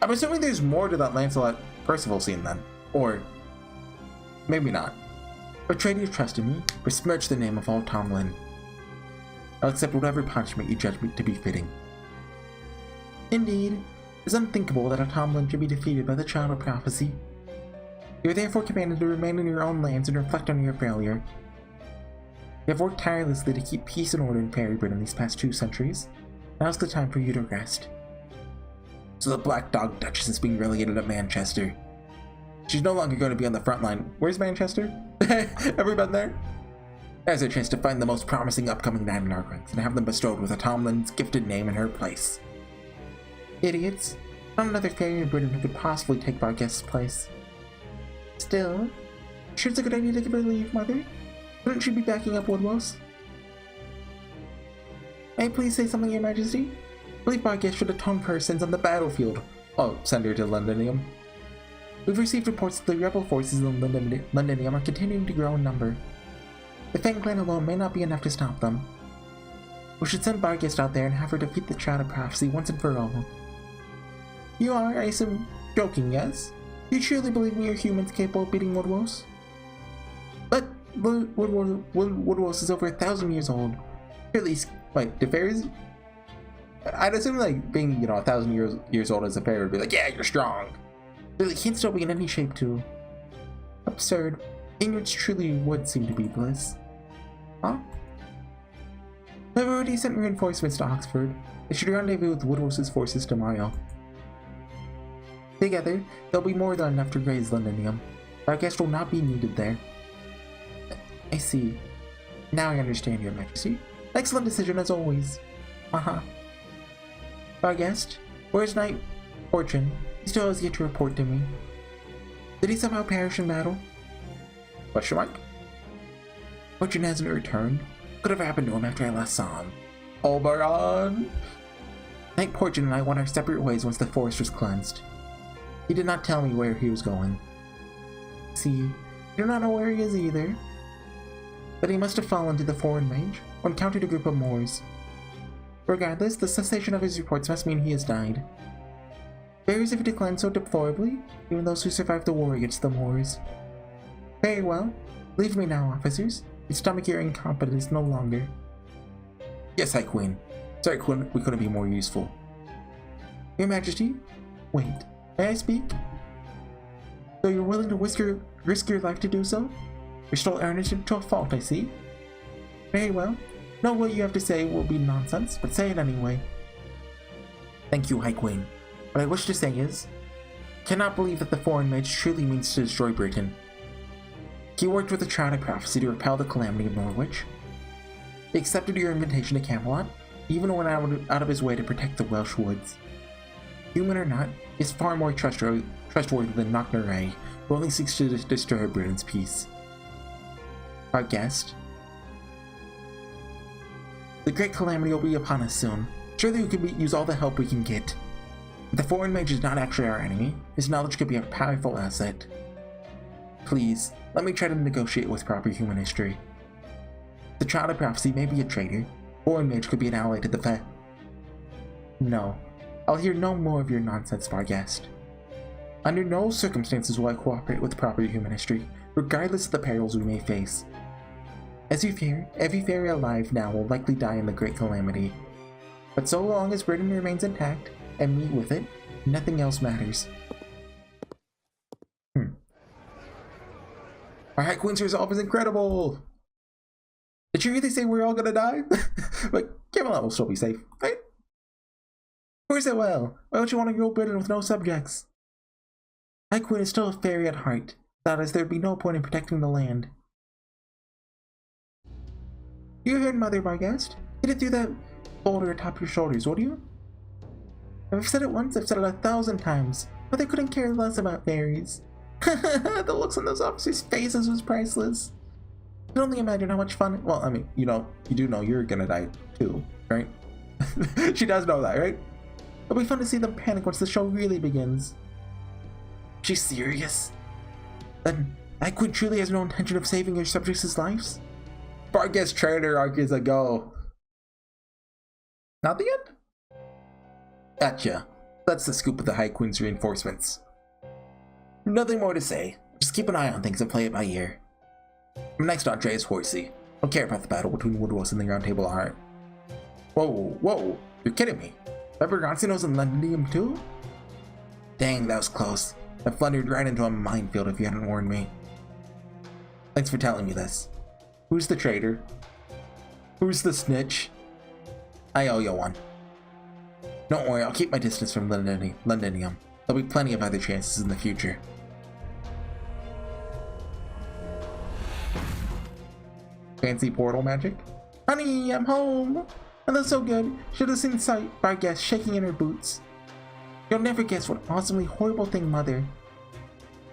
I'm assuming there's more to that Lancelot Percival scene then. Or maybe not. Betrayed your trust in me, besmirch the name of all Tomlin. I'll accept whatever punishment you judge me to be fitting. Indeed, it is unthinkable that a Tomlin should be defeated by the Child of Prophecy. You are therefore commanded to remain in your own lands and reflect on your failure. You have worked tirelessly to keep peace and order in Fairy Britain these past 2 centuries. Now's the time for you to rest. So the Black Dog Duchess is being relegated to Manchester. She's no longer going to be on the front line. Where's Manchester? Ever been there? There's her chance to find the most promising upcoming knight in our ranks and have them bestowed with a Tomlin's gifted name in her place. Idiots. Not another fairy in Britain who could possibly take Barghest's place. Still, sure it's a good idea to give her leave, Mother? Wouldn't she be backing up Woodwose? May I please say something, Your Majesty? I believe Barghest should atone for her sins on the battlefield. Oh, send her to Londinium. We've received reports that the rebel forces in Londinium are continuing to grow in number. The Fang clan alone may not be enough to stop them. We should send Barghest out there and have her defeat the Child of Prophecy once and for all. You are, I assume, joking, yes? You truly believe we are humans capable of beating Woodwose? But Woodwose is over 1,000 years old. At least, wait, the fairies? I'd assume like being, 1,000 years old as a fairy would be like, yeah, you're strong. But they can't still be in any shape too. Absurd. Ignorance truly would seem to be bliss. Huh? I've already sent reinforcements to Oxford. They should rendezvous with Woodwose's forces tomorrow. Together, there'll be more than enough to raise Londinium. Barghest will not be needed there. I see. Now I understand, Your Majesty. Excellent decision as always. Barghest, where's Knight Fortune? He still has yet to report to me. Did he somehow perish in battle? Question mark? Fortune hasn't returned. What could have happened to him after I last saw him? Oberon! Knight Fortune and I went our separate ways once the forest was cleansed. He did not tell me where he was going. See, I do not know where he is either. But he must have fallen to the foreign mage, or encountered a group of Moors. Regardless, the cessation of his reports must mean he has died. Fairies have declined so deplorably, even those who survived the war against the Moors. Very well. Leave me now, officers. Your stomach your incompetence no longer. Yes, High Queen. Sorry, Queen, we couldn't be more useful. Your Majesty? Wait, may I speak? So you're willing to risk your life to do so? You're still earnest to a fault, I see. Very well. Know what you have to say will be nonsense, but say it anyway. Thank you, High Queen. What I wish to say is, I cannot believe that the foreign mage truly means to destroy Britain. He worked with the Child of Prophecy to repel the calamity of Norwich. He accepted your invitation to Camelot, even went out of his way to protect the Welsh woods. Human or not, he is far more trustworthy than Knocknaray, who only seeks to disturb Britain's peace. Our guest. The great calamity will be upon us soon. Surely we can use all the help we can get. The foreign mage is not actually our enemy. His knowledge could be a powerful asset. Please, let me try to negotiate with proper human history. The Child of Prophecy may be a traitor. Foreign mage could be an ally to the Fae. No, I'll hear no more of your nonsense, Barghest. Under no circumstances will I cooperate with proper human history, regardless of the perils we may face. As you fear, every fairy alive now will likely die in the Great Calamity. But so long as Britain remains intact, and me with it, nothing else matters. Our High Queen's resolve is incredible! Did you really say we're all gonna die? But Camelot will still be safe, right? Of course it will! Why don't you want to rule Britain with no subjects? High Queen is still a fairy at heart, that is, there'd be no point in protecting the land. You heard Mother, Barghest. Get it through that boulder atop your shoulders, would you? If I've said it once, I've said it 1,000 times. Mother couldn't care less about fairies. The looks on those officers' faces was priceless. I can only imagine how much fun. Well, I mean, you do know you're gonna die too, right? She does know that, right? It'll be fun to see them panic once the show really begins. She's serious? Then High Queen truly has no intention of saving her subjects' lives? Barghest traitor arc is a go. Not the end? Gotcha. That's the scoop of the High Queen's reinforcements. Nothing more to say. Just keep an eye on things and play it by ear. Next entree is Horsey. Don't care about the battle between Woodrose and the Round Table of Heart. Whoa, you're kidding me. Peppergoncy knows in Londinium too? Dang, that was close. I flundered right into a minefield if you hadn't warned me. Thanks for telling me this. Who's the traitor? Who's the snitch? I owe you one. Don't worry, I'll keep my distance from Londinium. There'll be plenty of other chances in the future. Fancy portal magic? Honey, I'm home! And that's so good. Should have seen sight, our guest shaking in her boots. You'll never guess what awesomely horrible thing, Mother.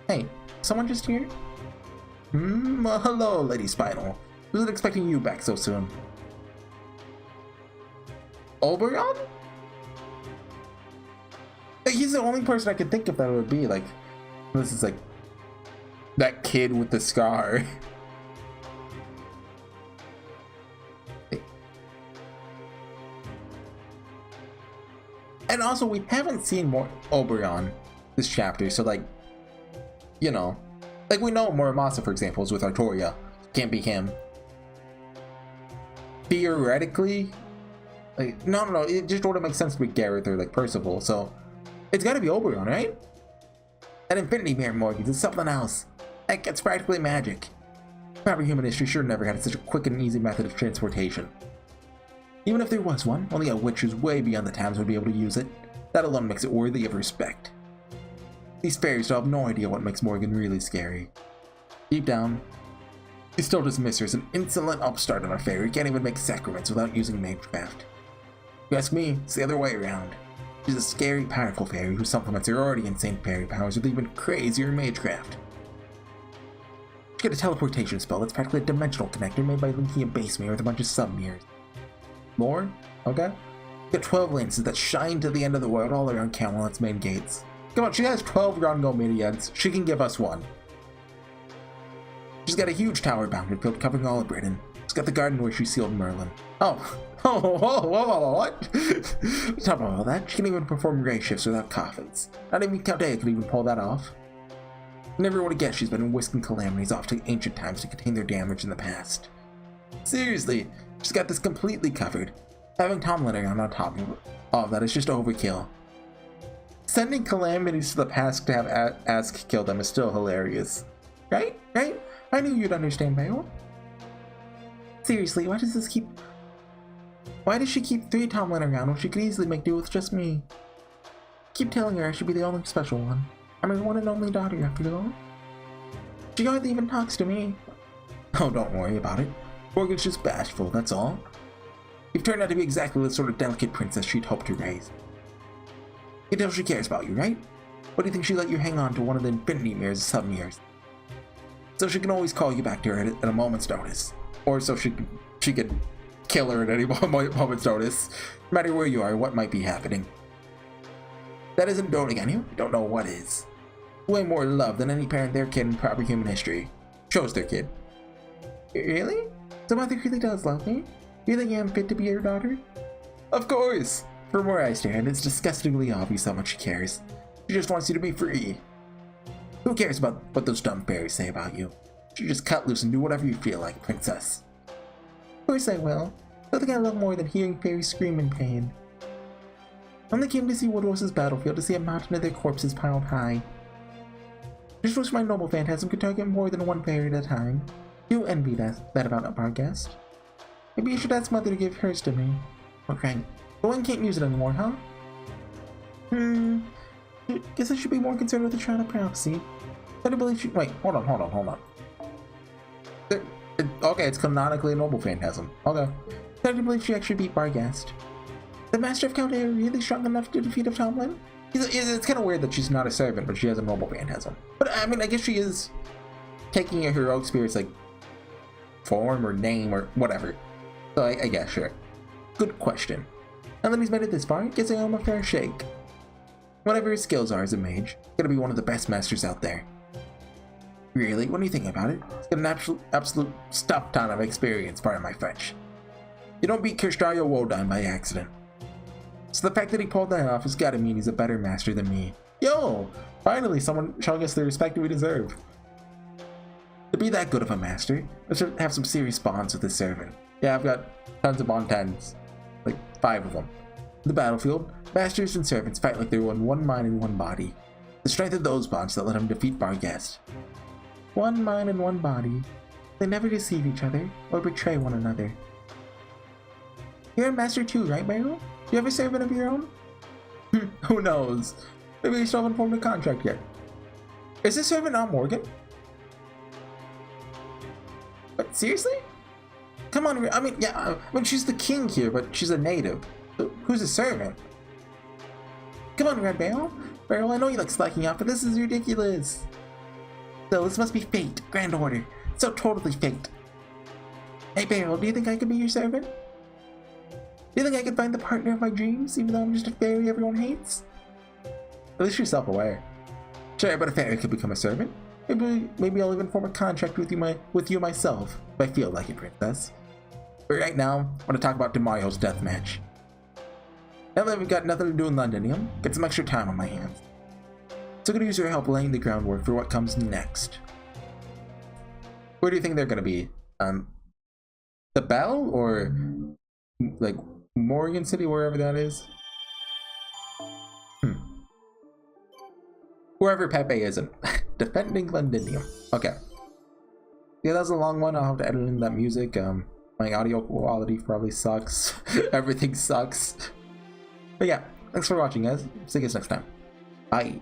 Hey, someone just here? Well, hello, Lady Spinal. Wasn't expecting you back so soon. Oberon? He's the only person I could think of that would be like, this is like that kid with the scar. And also, we haven't seen more Oberon this chapter, so like, you know, like we know Muramasa, for example, is with Artoria. Can't be him. Theoretically, like, no, it just wouldn't make sense to be Gareth or like Percival, so it's gotta be Oberon, right? That Infinity Mirror Morgans is something else. Like, it's practically magic. Proper human history sure never had such a quick and easy method of transportation. Even if there was one, only a witch who's way beyond the times would be able to use it. That alone makes it worthy of respect. These fairies still have no idea what makes Morgan really scary. Deep down, you still dismiss her as an insolent upstart on a fairy who can't even make sacraments without using magecraft. If you ask me, it's the other way around. She's a scary, powerful fairy who supplements her already insane fairy powers with even crazier magecraft. She got a teleportation spell that's practically a dimensional connector made by linking a base mirror with a bunch of sub-mirrors. More? Okay. Get 12 lances that shine to the end of the world all around Camelot's main gates. Come on, she has 12 Rongo Myriads. She can give us one. She's got a huge tower bounded field covering all of Britain. She's got the garden where she sealed Merlin. What? Top of all that, she can even perform grey shifts without coffins. Not even Count Dea could even pull that off. Never would have guessed she's been whisking calamities off to ancient times to contain their damage in the past. Seriously, she's got this completely covered. Having Tom let her on top of all of that is just overkill. Sending calamities to the past to have Ask kill them is still hilarious. Right? I knew you'd understand, Bayo. Seriously, why does she keep 3 Tomlin around when she could easily make do with just me? Keep telling her I should be the only special one. I'm her one and only daughter, after all. She hardly even talks to me. Oh, don't worry about it. Morgan's just bashful, that's all. You've turned out to be exactly the sort of delicate princess she'd hoped to raise. You can tell she cares about you, right? What do you think she let you hang on to one of the Infinity Mirrors sub-mirrors? So she can always call you back to her at a moment's notice. Or so she could kill her at any moment's notice, no matter where you are, what might be happening. That isn't doting on you, you don't know what is. Way more love than any parent their kid in proper human history shows their kid. Really? So Mother really does love me? You think I'm fit to be your daughter? Of course! From where I stand, it's disgustingly obvious how much she cares. She just wants you to be free. Who cares about what those dumb fairies say about you? You just cut loose and do whatever you feel like, princess. Of course I will. Nothing I love more than hearing fairies scream in pain. I only came to see Woodrose's battlefield to see a mountain of their corpses piled high. I just wish my noble phantasm could target more than one fairy at a time. Do envy that about our guest. Maybe you should ask Mother to give hers to me. Okay, but one can't use it anymore, huh? Guess I should be more concerned with the Shroud of Prophecy. I believe she— wait, hold on. Okay, it's canonically a noble phantasm. Okay. I believe she actually beat Barghast. The Master of Count Dea really strong enough to defeat Tomlin? It's kind of weird that she's not a servant, but she has a noble phantasm. But I mean, I guess she is taking a heroic spirit's like form or name or whatever. So I guess, sure. Good question. Now that he's made it this far, guess I owe him a fair shake. Whatever his skills are as a mage, he's gonna be one of the best masters out there. Really? What do you think about it? He's got an absolute stuff ton of experience, pardon my French. You don't beat Kirstrayo Wodan by accident. So the fact that he pulled that off has gotta mean he's a better master than me. Yo! Finally, someone showing us the respect we deserve. To be that good of a master, I should have some serious bonds with the servant. Yeah, I've got tons of bond 10s. Like 5 of them. In the battlefield, masters and servants fight like they're one mind and one body. The strength of those bonds that let him defeat Barghest. One mind and one body. They never deceive each other or betray one another. You're a master too, right, Beryl? Do you have a servant of your own? Who knows? Maybe we still haven't formed a contract yet. Is this servant not Morgan? But seriously? Come on, I mean, she's the king here, but she's a native. So who's a servant? Come on, Red Beryl. Beryl, I know you like slacking off, but this is ridiculous. So this must be fate, grand order. So totally fate. Hey Beryl, do you think I could be your servant? Do you think I could find the partner of my dreams, even though I'm just a fairy everyone hates? At least you're self-aware. Sure, but a fairy could become a servant. Maybe I'll even form a contract with you myself, if I feel like it, princess. But right now, I want to talk about tomorrow's deathmatch. Now that we've got nothing to do in Londinium, get some extra time on my hands. So I'm gonna use your help laying the groundwork for what comes next. Where do you think they're gonna be? The battle, or like Morgan City, wherever that is? Wherever Pepe isn't. Defending Londinium. Okay. Yeah, that was a long one. I'll have to edit in that music. My audio quality probably sucks. Everything sucks. But yeah, thanks for watching, guys. See you guys next time. Bye.